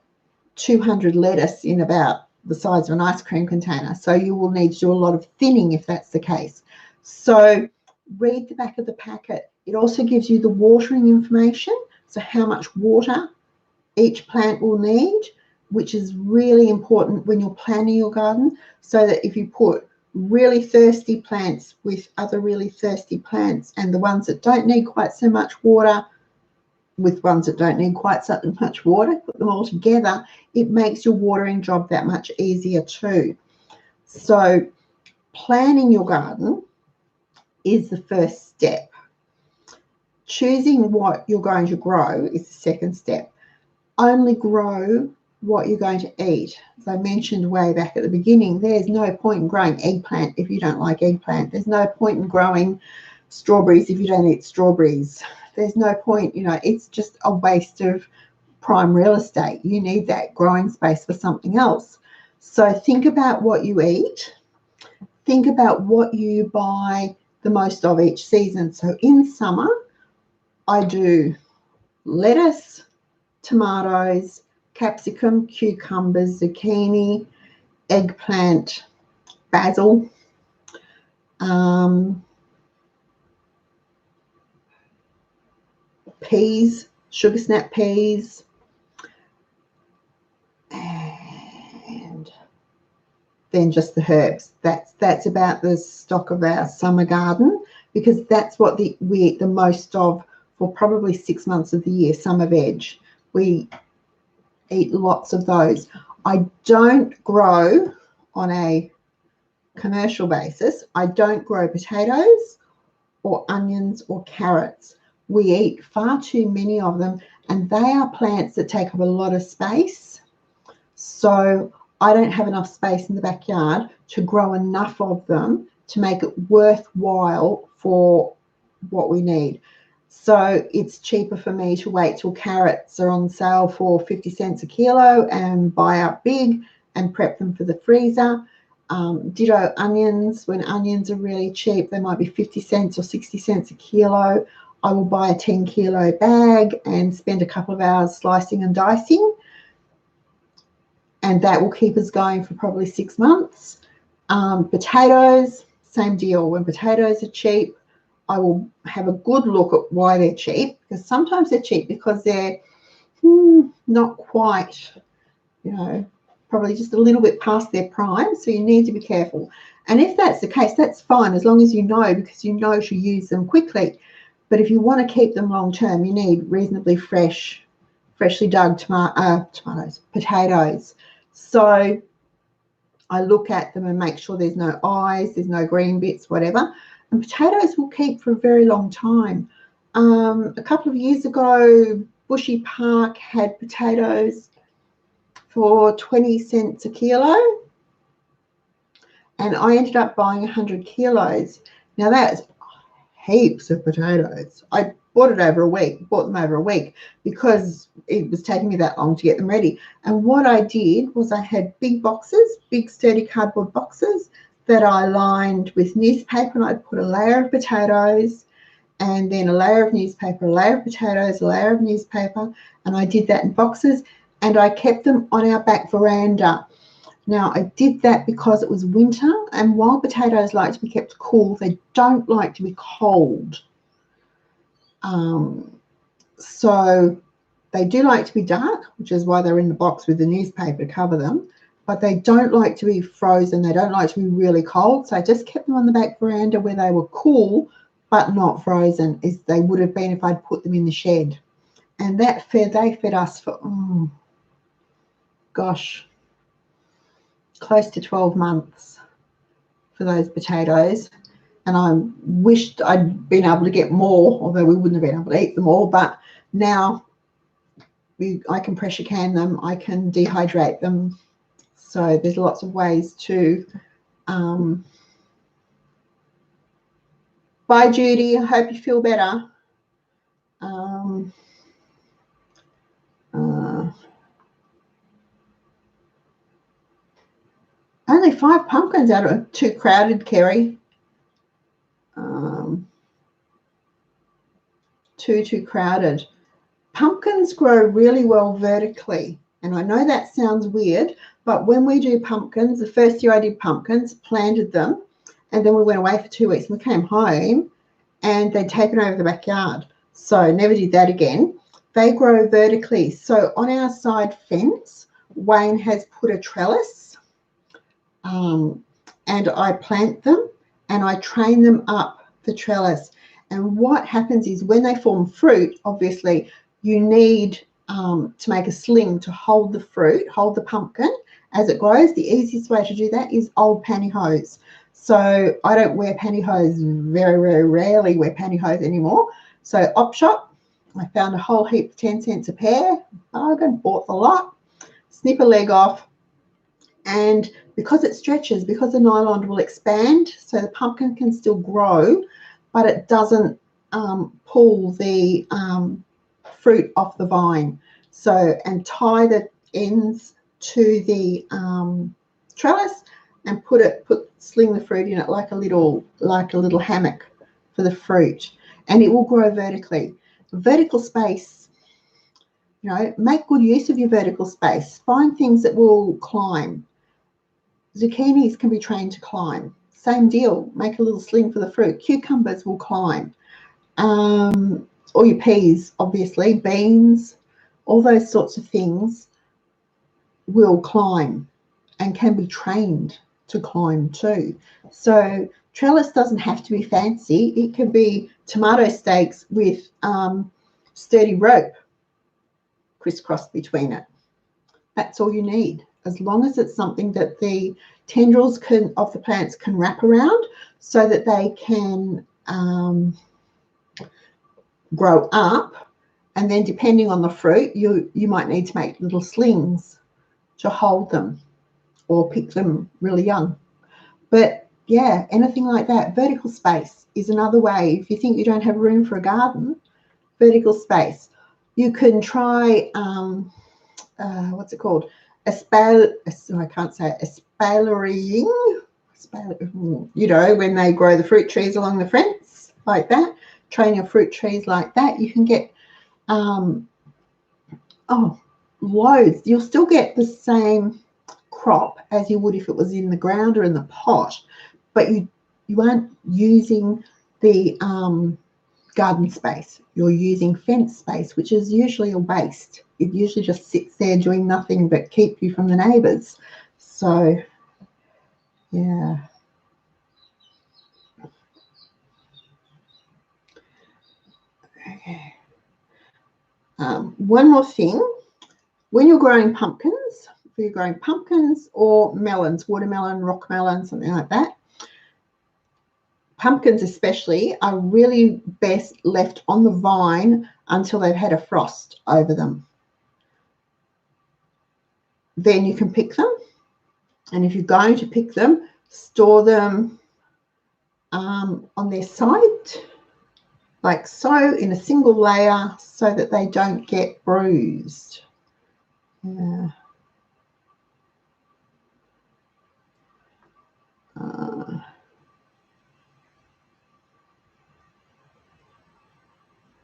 200 lettuce in about the size of an ice cream container. So you will need to do a lot of thinning if that's the case. So read the back of the packet. It also gives you the watering information, so how much water each plant will need, which is really important when you're planning your garden, so that if you put really thirsty plants with other really thirsty plants, and the ones that don't need quite so much water with ones that don't need quite so much water, put them all together, it makes your watering job that much easier too. So planning your garden is the first step. Choosing what you're going to grow is the second step. Only grow what you're going to eat. As I mentioned way back at the beginning, there's no point in growing eggplant if you don't like eggplant. There's no point in growing strawberries if you don't eat strawberries. There's no point, you know, it's just a waste of prime real estate. You need that growing space for something else. So think about what you eat. Think about what you buy the most of each season. So in summer, I do lettuce, tomatoes, capsicum, cucumbers, zucchini, eggplant, basil, peas, sugar snap peas, and then just the herbs. That's about the stock of our summer garden, because that's what we eat the most of for probably 6 months of the year, summer veg. We eat lots of those. I don't grow on a commercial basis. I don't grow potatoes or onions or carrots. We eat far too many of them, and they are plants that take up a lot of space. So I don't have enough space in the backyard to grow enough of them to make it worthwhile for what we need. So it's cheaper for me to wait till carrots are on sale for 50 cents a kilo and buy up big and prep them for the freezer. Ditto onions. When onions are really cheap, they might be 50 cents or 60 cents a kilo. I will buy a 10 kilo bag and spend a couple of hours slicing and dicing, and that will keep us going for probably 6 months. Potatoes, same deal. When potatoes are cheap, I will have a good look at why they're cheap, because sometimes they're cheap because they're not quite, you know, probably just a little bit past their prime, so you need to be careful. And if that's the case, that's fine, as long as you know, because you know to use them quickly. But if you want to keep them long term, you need reasonably freshly dug potatoes. So I look at them and make sure there's no eyes, there's no green bits, whatever. And potatoes will keep for a very long time. A couple of years ago, Bushy Park had potatoes for 20 cents a kilo, and I ended up buying 100 kilos. Now that's heaps of potatoes. I bought them over a week because it was taking me that long to get them ready. And what I did was I had big boxes, big sturdy cardboard boxes that I lined with newspaper, and I'd put a layer of potatoes and then a layer of newspaper, a layer of potatoes, a layer of newspaper, and I did that in boxes, and I kept them on our back veranda. Now, I did that because it was winter, and while potatoes like to be kept cool, they don't like to be cold. So they do like to be dark, which is why they're in the box with the newspaper to cover them, but they don't like to be frozen. They don't like to be really cold. So I just kept them on the back veranda where they were cool, but not frozen, as they would have been if I'd put them in the shed. And they fed us for, gosh, close to 12 months for those potatoes. And I wished I'd been able to get more, although we wouldn't have been able to eat them all. But now I can pressure can them, I can dehydrate them. So there's lots of ways to. Bye, Judy. I hope you feel better. Only 5 pumpkins out of 2 crowded, Kerry. Too crowded. Pumpkins grow really well vertically, and I know that sounds weird, but when we do pumpkins, the first year I did pumpkins, planted them, and then we went away for 2 weeks, and we came home and they'd taken over the backyard, so never did that again. They grow vertically. So on our side fence, Wayne has put a trellis, and I plant them and I train them up the trellis. And what happens is when they form fruit, obviously you need to make a sling to hold the fruit, hold the pumpkin as it grows. The easiest way to do that is old pantyhose. So I don't wear pantyhose, very, very rarely wear pantyhose anymore. So op shop, I found a whole heap, 10 cents a pair, bargain, bought the lot, snip a leg off, and because it stretches, because the nylon will expand, so the pumpkin can still grow, but it doesn't pull the fruit off the vine. So, and tie the ends to the trellis and sling the fruit in it like a little hammock for the fruit, and it will grow vertically. Vertical space, you know, make good use of your vertical space. Find things that will climb. Zucchinis can be trained to climb. Same deal, make a little sling for the fruit. Cucumbers will climb. Or your peas, obviously, beans, all those sorts of things will climb and can be trained to climb too. So trellis doesn't have to be fancy. It can be tomato stakes with sturdy rope crisscrossed between it. That's all you need, as long as it's something that the tendrils of the plants can wrap around so that they can grow up. And then depending on the fruit, you might need to make little slings to hold them or pick them really young. But yeah, anything like that. Vertical space is another way. If you think you don't have room for a garden, vertical space. You can try, what's it called? I can't say it, espaliering. You know, when they grow the fruit trees along the fence like that. Train your fruit trees like that. You can get, loads. You'll still get the same crop as you would if it was in the ground or in the pot, but you aren't using the garden space. You're using fence space, which is usually a waste. It usually just sits there doing nothing but keep you from the neighbours. So yeah. Okay. One more thing, when you're growing pumpkins, or melons, watermelon, rock melon, something like that, pumpkins especially are really best left on the vine until they've had a frost over them. Then you can pick them, and if you're going to pick them, store them on their side, like so, in a single layer, so that they don't get bruised. Yeah.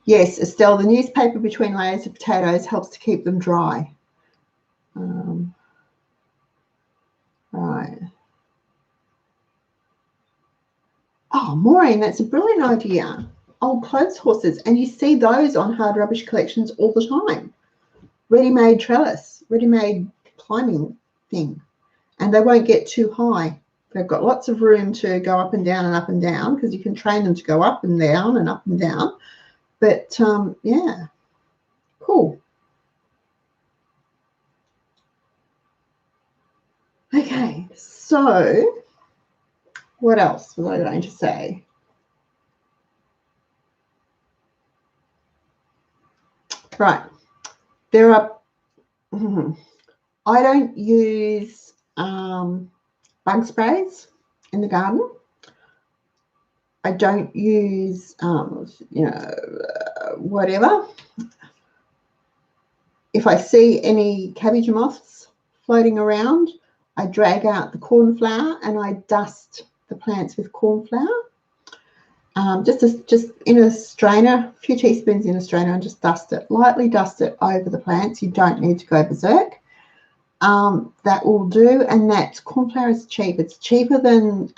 Yes, Estelle, the newspaper between layers of potatoes helps to keep them dry. Right. Oh, Maureen, that's a brilliant idea. Old clothes horses. And you see those on Hard Rubbish Collections all the time. Ready-made trellis, ready-made climbing thing. And they won't get too high. They've got lots of room to go up and down, because you can train them to go up and down and up and down. But, yeah, cool. Okay, so what else was I going to say? Right, there are, I don't use bug sprays in the garden. I don't use, whatever. If I see any cabbage moths floating around, I drag out the corn flour and I dust the plants with corn flour. Just in a strainer, a few teaspoons in a strainer, and just dust it, lightly dust it over the plants. You don't need to go berserk. That will do. And that corn flour is cheap. It's cheaper than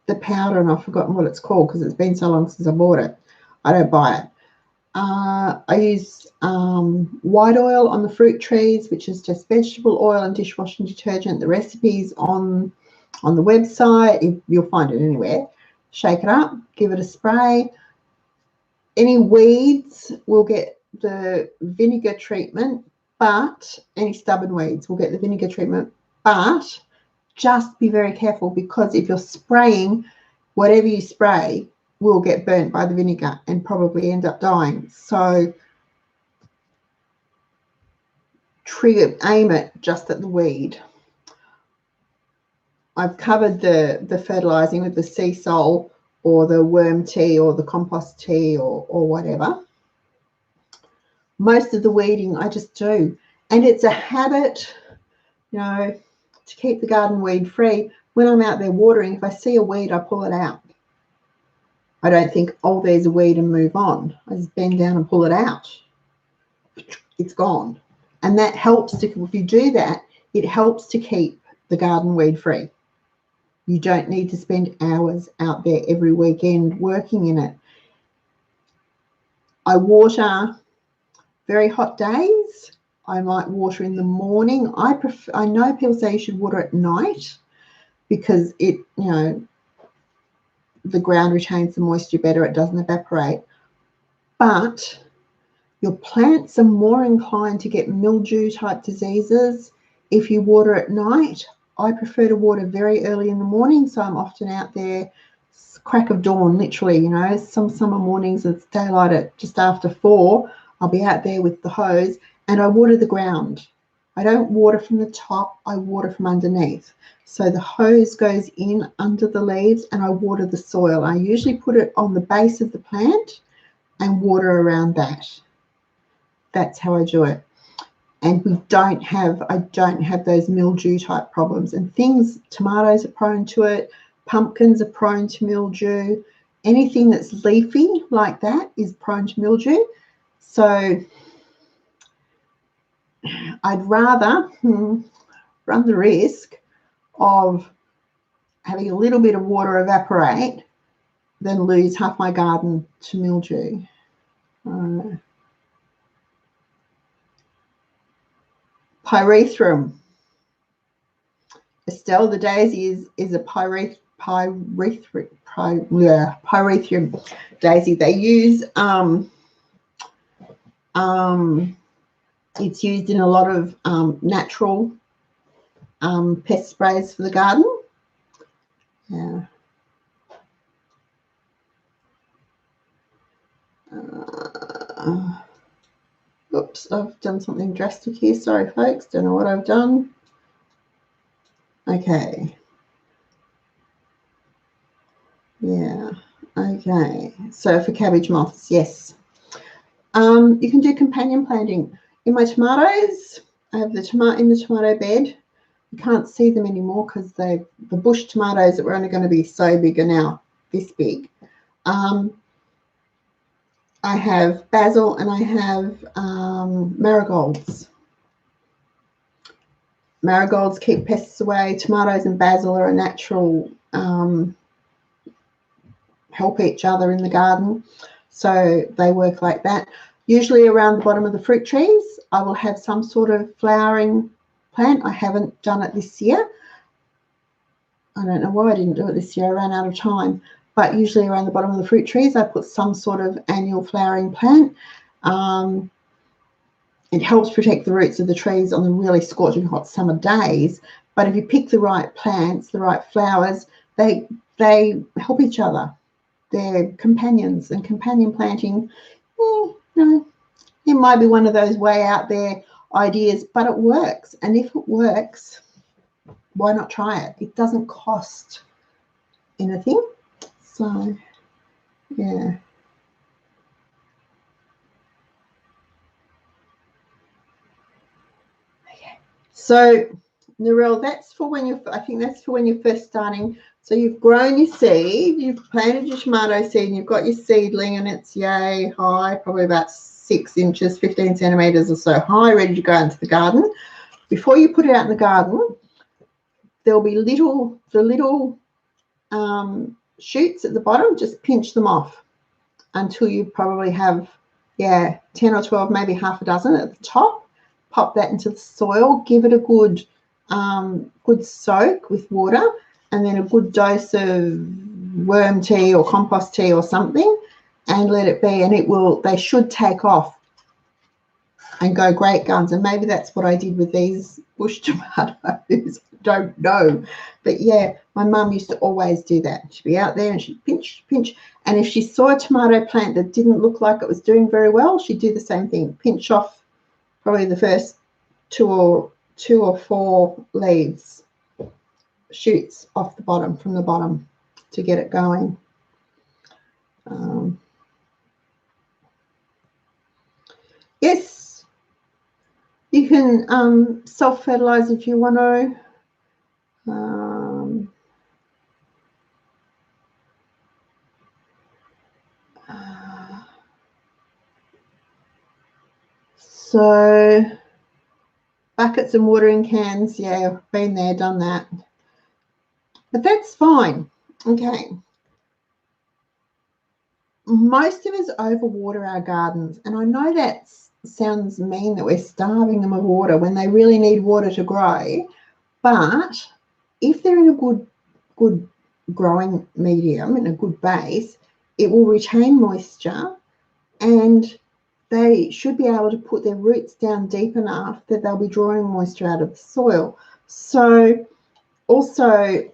the powder, and I've forgotten what it's called because it's been so long since I bought it. I don't buy it. I use white oil on the fruit trees, which is just vegetable oil and dishwashing detergent. The recipe's on the website. You'll find it anywhere. Shake it up, give it a spray. Any weeds will get the vinegar treatment, but any stubborn weeds will get the vinegar treatment. But just be very careful, because if you're spraying, whatever you spray will get burnt by the vinegar and probably end up dying. So aim it just at the weed. I've covered the fertilizing with the sea salt or the worm tea or the compost tea or whatever. Most of the weeding I just do. And it's a habit, to keep the garden weed free. When I'm out there watering, if I see a weed, I pull it out. I don't think, oh, there's a weed and move on. I just bend down and pull it out. It's gone. And that helps to, if you do that, it helps to keep the garden weed free. You don't need to spend hours out there every weekend working in it. I water very hot days. I might water in the morning. I know people say you should water at night because it, the ground retains the moisture better. It doesn't evaporate. But your plants are more inclined to get mildew type diseases if you water at night. I prefer to water very early in the morning, so I'm often out there crack of dawn, literally, some summer mornings it's daylight at just after 4. I'll be out there with the hose and I water the ground. I don't water from the top, I water from underneath. So the hose goes in under the leaves and I water the soil. I usually put it on the base of the plant and water around that. That's how I do it. And I don't have those mildew type problems. And tomatoes are prone to it, pumpkins are prone to mildew. Anything that's leafy like that is prone to mildew. So I'd rather run the risk of having a little bit of water evaporate than lose half my garden to mildew. Pyrethrum. Estelle, the daisy is a pyrethrum daisy. They use it's used in a lot of natural pest sprays for the garden. Yeah. Oops, I've done something drastic here. Sorry, folks. Don't know what I've done. Okay. Yeah. Okay. So for cabbage moths, yes. You can do companion planting. In my tomatoes, I have the tomato bed. You can't see them anymore because the bush tomatoes that were only going to be so big are now this big. I have basil and I have marigolds. Marigolds keep pests away. Tomatoes and basil are a natural help each other in the garden. So they work like that. Usually around the bottom of the fruit trees, I will have some sort of flowering plant. I haven't done it this year. I don't know why I didn't do it this year. I ran out of time. But usually around the bottom of the fruit trees, I put some sort of annual flowering plant. It helps protect the roots of the trees on the really scorching hot summer days. But if you pick the right plants, the right flowers, they help each other. They're companions, and companion planting, it might be one of those way out there ideas, but it works. And if it works, why not try it? It doesn't cost anything. So, yeah. Okay. So, Narelle, that's for when you're, I think that's for when you're first starting. So you've grown your seed, you've planted your tomato seed, and you've got your seedling, and it's yay high, probably about 6 inches, 15 centimeters or so high, ready to go into the garden. Before you put it out in the garden, there'll be the little shoots at the bottom. Just pinch them off until you probably have 10 or 12, maybe half a dozen at the top. Pop that into the soil, give it a good soak with water, and then a good dose of worm tea or compost tea or something, and let it be, and they should take off and go great guns. And maybe that's what I did with these bush tomatoes. Don't know, but yeah, my mum used to always do that. She'd be out there and she'd pinch, and if she saw a tomato plant that didn't look like it was doing very well, she'd do the same thing, pinch off probably the first two or four leaves, shoots off the bottom, from the bottom, to get it going. Yes, you can self-fertilize if you want to. So buckets and watering cans, yeah, been there, done that. But that's fine. Okay. Most of us overwater our gardens, and I know that sounds mean that we're starving them of water when they really need water to grow, but if they're in a good growing medium and a good base, it will retain moisture, and they should be able to put their roots down deep enough that they'll be drawing moisture out of the soil. So also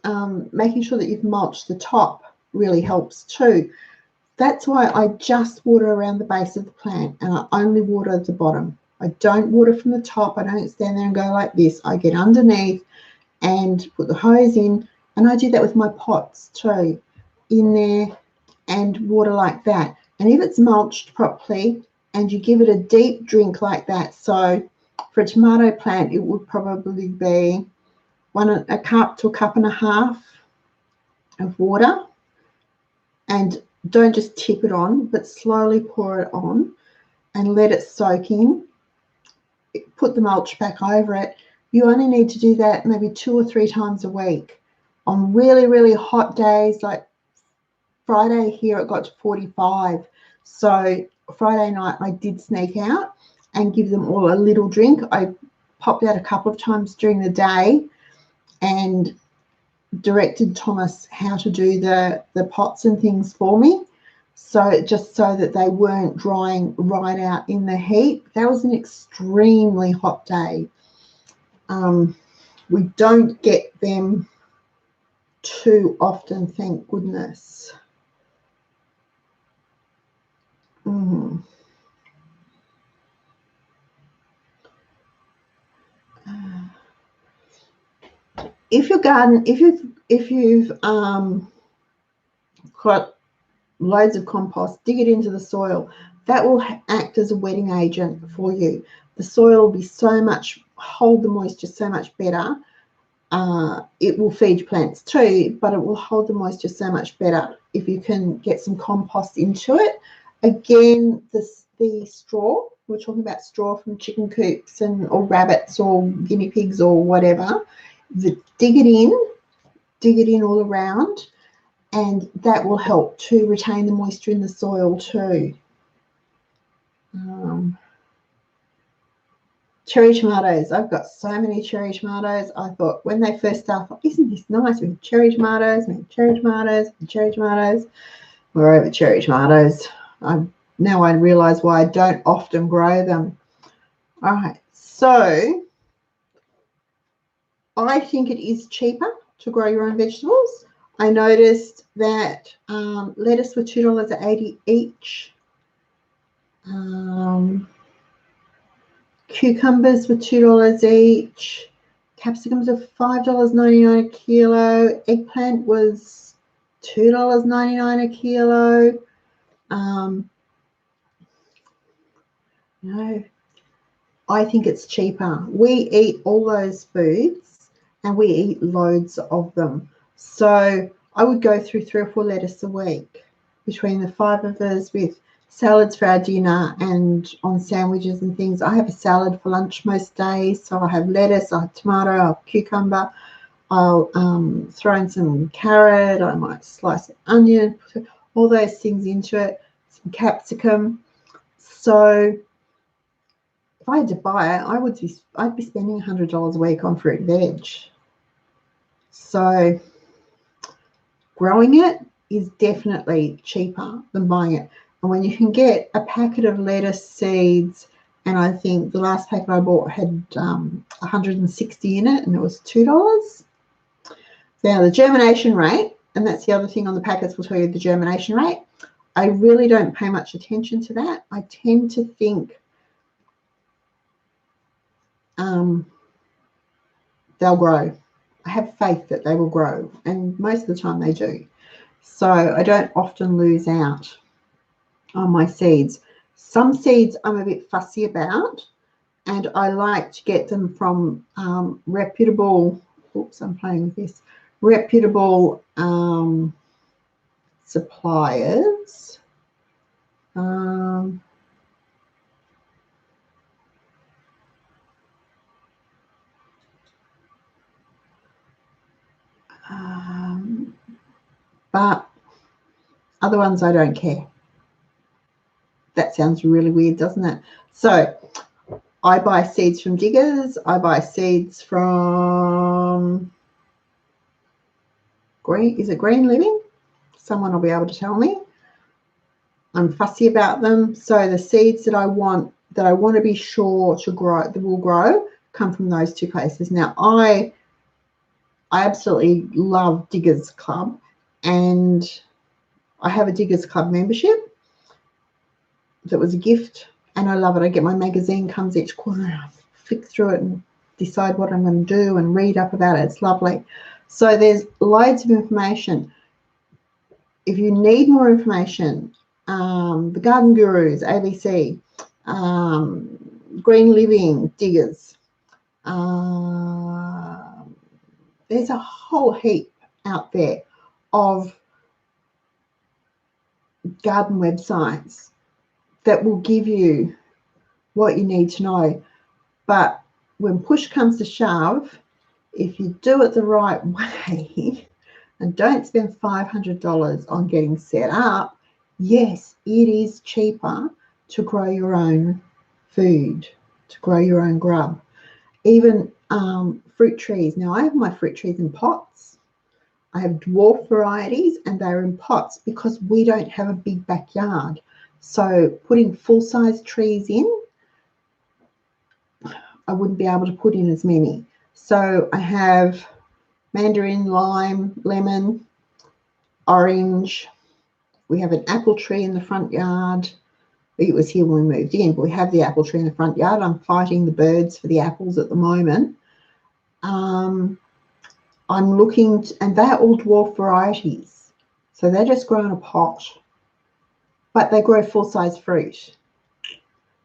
making sure that you've mulched the top really helps too. That's why I just water around the base of the plant, and I only water at the bottom. I don't water from the top. I don't stand there and go like this. I get underneath and put the hose in, and I do that with my pots too, in there, and water like that. And if it's mulched properly and you give it a deep drink like that, so for a tomato plant it would probably be a cup to a cup and a half of water, and don't just tip it on, but slowly pour it on and let it soak in. Put the mulch back over it. You only need to do that maybe 2 or 3 times a week. On really, really hot days, like Friday here, it got to 45. So Friday night I did sneak out and give them all a little drink. I popped out a couple of times during the day and directed Thomas how to do the pots and things for me, so just so that they weren't drying right out in the heat. That was an extremely hot day. We don't get them too often, thank goodness. if your garden, if you've got loads of compost, dig it into the soil. That will act as a wetting agent for you. The soil will be so much, hold the moisture so much better. It will feed plants too, but it will hold the moisture so much better if you can get some compost into it. Again, the straw, we're talking about straw from chicken coops or rabbits or guinea pigs or whatever. Dig it in all around, and that will help to retain the moisture in the soil too. Cherry tomatoes. I've got so many cherry tomatoes. I thought when they first started, isn't this nice? We have cherry tomatoes, cherry tomatoes, cherry tomatoes. We're over cherry tomatoes. Now I realise why I don't often grow them. All right, so I think it is cheaper to grow your own vegetables. I noticed that lettuce were $2.80 each. Cucumbers were $2 each. Capsicums are $5.99 a kilo. Eggplant was $2.99 a kilo. No, I think it's cheaper. We eat all those foods and we eat loads of them. So I would go through 3 or 4 lettuce a week between the 5 of us with salads for our dinner and on sandwiches and things. I have a salad for lunch most days. So I have lettuce, I have tomato, I have cucumber. I'll throw in some carrot. I might slice an onion, put all those things into it, some capsicum. So if I had to buy it, I'd be spending $100 a week on fruit and veg. So growing it is definitely cheaper than buying it. And when you can get a packet of lettuce seeds, and I think the last packet I bought had 160 in it, and it was $2. Now the germination rate, and that's the other thing on the packets, will tell you the germination rate. I really don't pay much attention to that. I tend to think they'll grow. I have faith that they will grow, and most of the time they do. So I don't often lose out on my seeds. Some seeds I'm a bit fussy about, and I like to get them from reputable, reputable suppliers. But other ones I don't care. That sounds really weird, doesn't it? So I buy seeds from Diggers. I buy seeds from Green. Is it Green Living? Someone will be able to tell me. I'm fussy about them. So the seeds that I want to be sure to grow, that will grow, come from those 2 places. Now I absolutely love Diggers Club, and I have a Diggers Club membership that was a gift, and I love it. I get my magazine, comes each quarter, and I flick through it and decide what I'm going to do and read up about it. It's lovely. So there's loads of information. If you need more information, the Garden Gurus, ABC, Green Living, Diggers. There's a whole heap out there of garden websites that will give you what you need to know. But when push comes to shove, if you do it the right way and don't spend $500 on getting set up, yes, it is cheaper to grow your own food, to grow your own grub. Even fruit trees. Now I have my fruit trees in pots. I have dwarf varieties, and they're in pots because we don't have a big backyard. So putting full-size trees in, I wouldn't be able to put in as many. So I have mandarin, lime, lemon, orange. We have an apple tree in the front yard. It was here when we moved in, but we have the apple tree in the front yard. I'm fighting the birds for the apples at the moment. I'm looking, and they're all dwarf varieties. So they just grow in a pot, but they grow full-size fruit.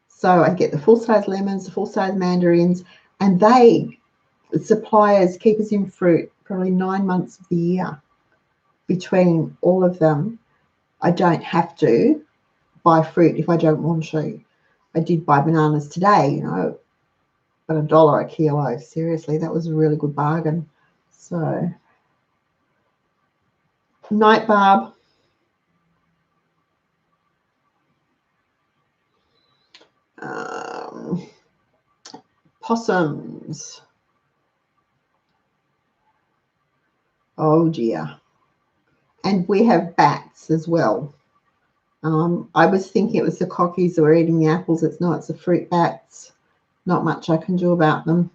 So I get the full-size lemons, the full-size mandarins, and they, suppliers, keep us in fruit probably 9 months of the year between all of them. I don't have to buy fruit if I don't want to. I did buy bananas today, you know, but $1 a kilo. Seriously, that was a really good bargain. So, night barb. Possums. Oh dear. And we have bats as well. I was thinking it was the cockies that were eating the apples. It's not, it's the fruit bats. Not much I can do about them.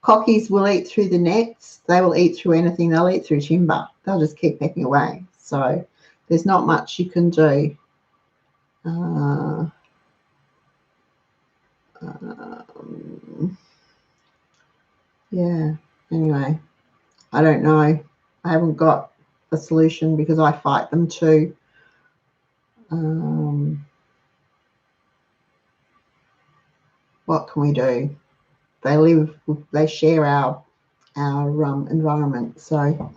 Cockies will eat through the nets. They will eat through anything. They'll eat through timber. They'll just keep pecking away. So there's not much you can do. Yeah, anyway, I don't know. I haven't got a solution because I fight them too. What can we do? They share our environment, so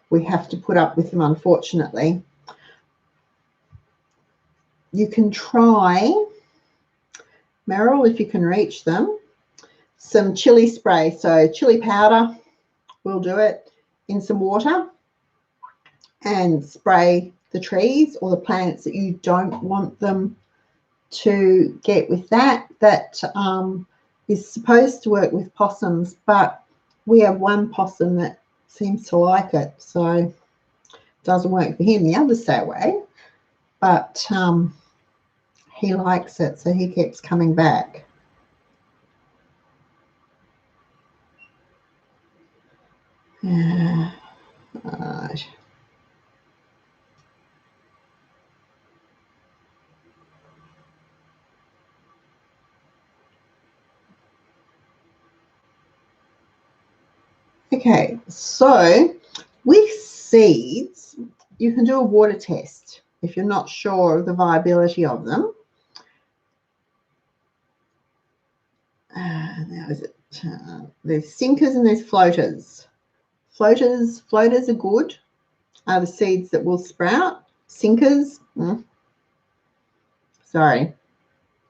we have to put up with them, unfortunately. You can try, Meryl, if you can reach them, some chili spray. So chili powder will do it in some water and spray the trees or the plants that you don't want them to get with that. That is supposed to work with possums, but we have one possum that seems to like it, so it doesn't work for him. The others stay away, but he likes it, so he keeps coming back. Right. Okay, so with seeds, you can do a water test if you're not sure of the viability of them. Now is it? There's sinkers and there's floaters. Floaters are good. Are the seeds that will sprout. Sinkers, sorry.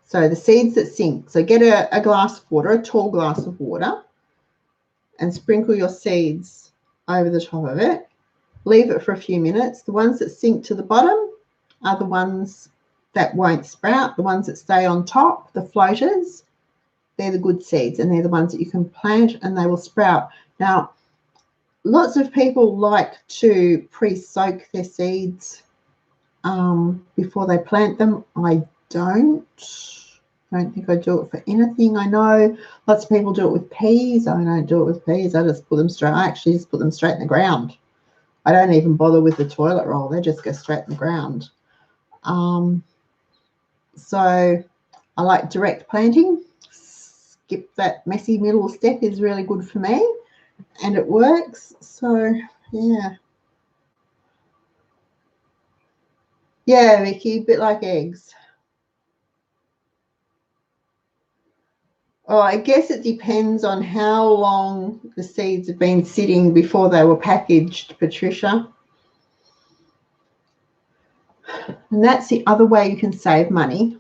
So the seeds that sink. So get a glass of water, a tall glass of water, and sprinkle your seeds over the top of it. Leave it for a few minutes. The ones that sink to the bottom are the ones that won't sprout. The ones that stay on top, the floaters, they're the good seeds, and they're the ones that you can plant and they will sprout. Now, lots of people like to pre-soak their seeds before they plant them. I don't think I do it for anything. I know lots of people do it with peas. I don't do it with peas. I just put them straight. I actually just put them straight in the ground. I don't even bother with the toilet roll. They just go straight in the ground. So I like direct planting. Skip that messy middle step is really good for me, and it works. So yeah. Yeah, Vicky, a bit like eggs. Oh, I guess it depends on how long the seeds have been sitting before they were packaged, Patricia. And that's the other way you can save money,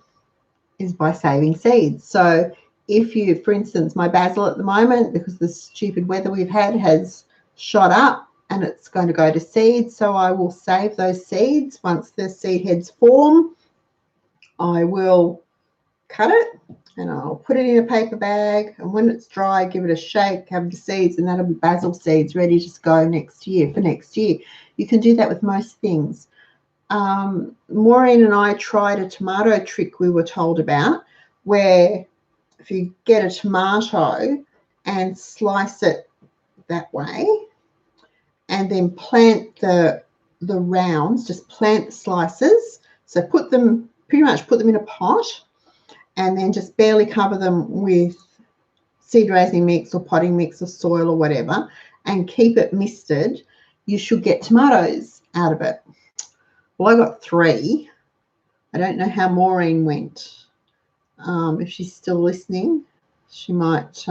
is by saving seeds. So if you, for instance, my basil at the moment, because the stupid weather we've had has shot up and it's going to go to seed, so I will save those seeds. Once the seed heads form, I will cut it and I'll put it in a paper bag, and when it's dry, give it a shake, have the seeds, and that'll be basil seeds ready to go next year for next year. You can do that with most things. Maureen and I tried a tomato trick we were told about, where if you get a tomato and slice it that way and then plant the rounds, just plant the slices. So pretty much put them in a pot and then just barely cover them with seed raising mix or potting mix or soil or whatever, and keep it misted, you should get tomatoes out of it. Well, I got 3. I don't know how Maureen went. If she's still listening, she might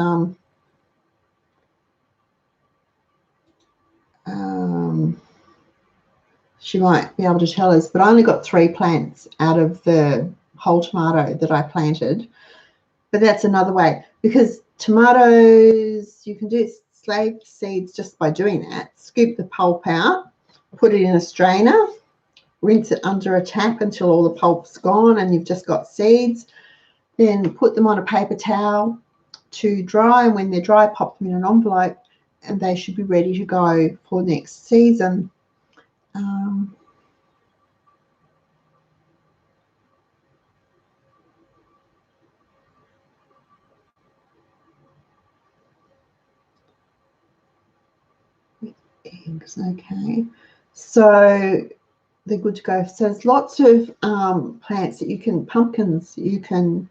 be able to tell us. But I only got 3 plants out of the whole tomato that I planted. But that's another way, because tomatoes, you can do save seeds just by doing that. Scoop the pulp out, put it in a strainer, rinse it under a tap until all the pulp's gone and you've just got seeds. Then put them on a paper towel to dry, and when they're dry, pop them in an envelope, and they should be ready to go for next season. Eggs, okay. So they're good to go. So there's lots of plants that you can, pumpkins, you can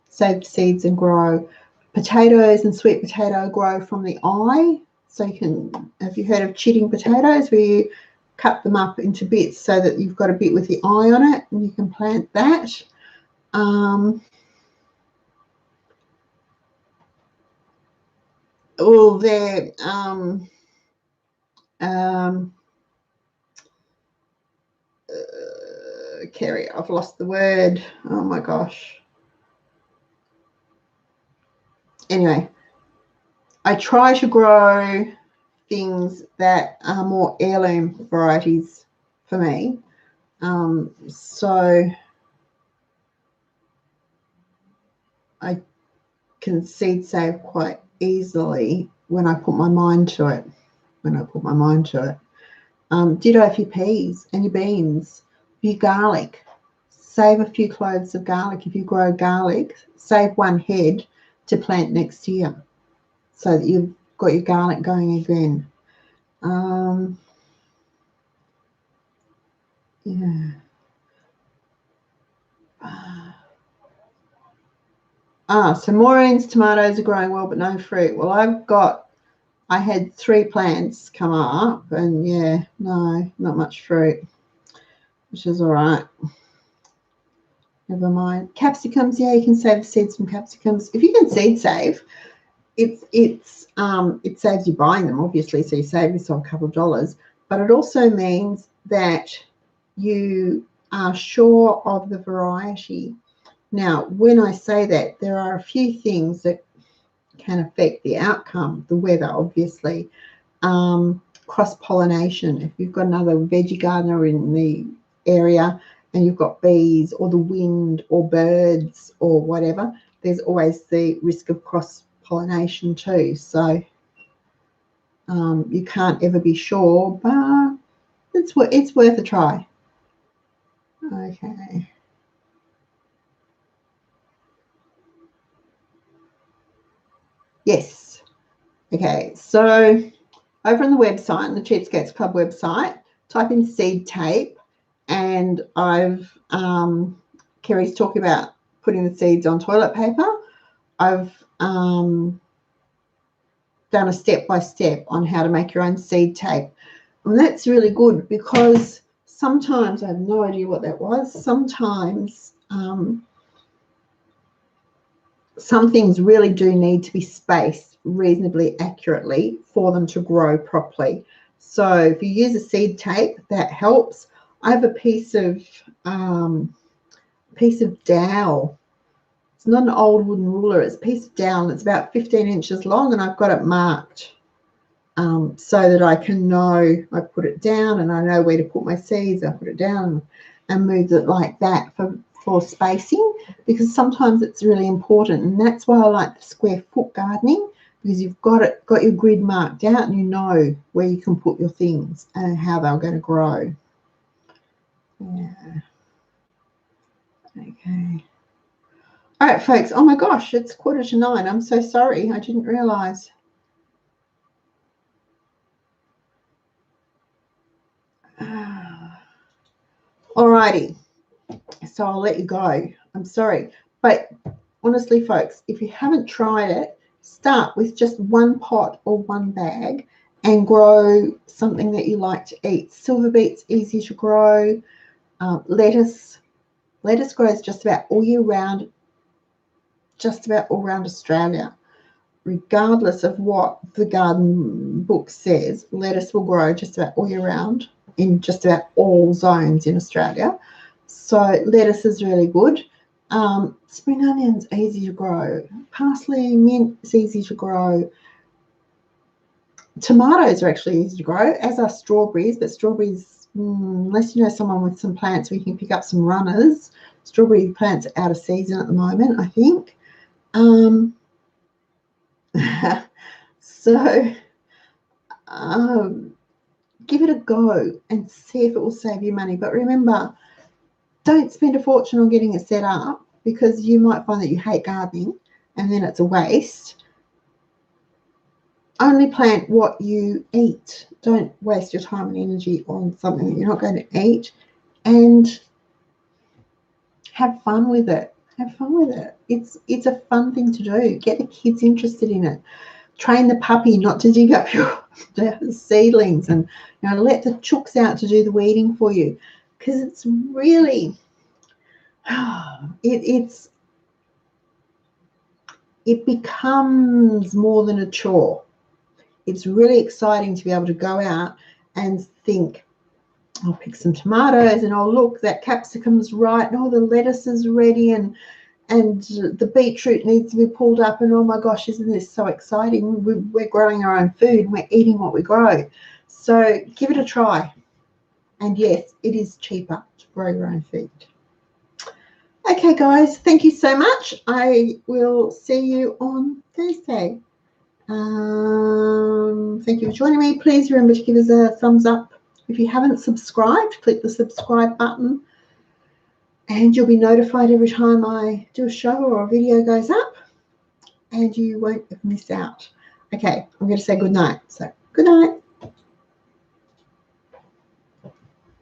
save seeds and grow. Potatoes and sweet potato grow from the eye. So you can, have you heard of chitting potatoes, where you cut them up into bits so that you've got a bit with the eye on it, and you can plant that. They're Kerry, I've lost the word. Oh my gosh. Anyway, I try to grow things that are more heirloom varieties for me. So I can seed save quite easily when I put my mind to it. Ditto for your peas and your beans, your garlic. Save a few cloves of garlic. If you grow garlic, save 1 head to plant next year, so that you've got your garlic going again. Yeah. So Maureen's tomatoes are growing well, but no fruit. Well, I had 3 plants come up, and yeah, no, not much fruit, which is all right. Never mind. Capsicums, yeah, you can save seeds from capsicums. If you can seed save, it saves you buying them, obviously, so you save yourself a couple of dollars, but it also means that you are sure of the variety. Now, when I say that, there are a few things that can affect the outcome. The weather, obviously. Cross-pollination. If you've got another veggie gardener in the area and you've got bees or the wind or birds or whatever, there's always the risk of cross-pollination too. So you can't ever be sure, but it's worth a try. Okay. Yes. Okay, so over on the website, on the Cheapskates Club website, type in seed tape, and I've Kerry's talking about putting the seeds on toilet paper. I've done a step-by-step on how to make your own seed tape, and that's really good, because sometimes, I have no idea what that was, sometimes some things really do need to be spaced reasonably accurately for them to grow properly. So if you use a seed tape, that helps. I have a piece of dowel. It's not an old wooden ruler, it's a piece of dowel. It's about 15 inches long, and I've got it marked so that I can know, I put it down and I know where to put my seeds. I put it down and move it like that for spacing, because sometimes it's really important. And that's why I like the square foot gardening, because you've got your grid marked out and you know where you can put your things and how they're going to grow. Yeah. Okay. All right, folks. Oh my gosh, it's 8:45. I'm so sorry. I didn't realize. All righty. So I'll let you go. I'm sorry. But honestly, folks, if you haven't tried it, start with just 1 pot or 1 bag and grow something that you like to eat. Silver beet's easy to grow. Lettuce grows just about all year round, just about all around Australia. Regardless of what the garden book says, lettuce will grow just about all year round in just about all zones in Australia. So lettuce is really good. Spring onions, easy to grow. Parsley, mint is easy to grow. Tomatoes are actually easy to grow, as are strawberries, but strawberries, unless you know someone with some plants where you can pick up some runners, strawberry plants are out of season at the moment, I think. So give it a go and see if it will save you money. But remember, don't spend a fortune on getting it set up, because you might find that you hate gardening and then it's a waste. Only plant what you eat. Don't waste your time and energy on something that you're not going to eat, and have fun with it. Have fun with it. It's a fun thing to do. Get the kids interested in it. Train the puppy not to dig up your seedlings, and let the chooks out to do the weeding for you, because it's really it becomes more than a chore. It's really exciting to be able to go out and think, I'll pick some tomatoes, and oh look, that capsicum's right, and oh, the lettuce is ready, and the beetroot needs to be pulled up, and oh my gosh, isn't this so exciting? We're growing our own food, and we're eating what we grow. So give it a try. And yes, it is cheaper to grow your own food. Okay, guys, thank you so much. I will see you on Thursday. Thank you for joining me. Please remember to give us a thumbs up. If you haven't subscribed, click the subscribe button, and you'll be notified every time I do a show or a video goes up, and you won't miss out. Okay, I'm going to say good night. So good night.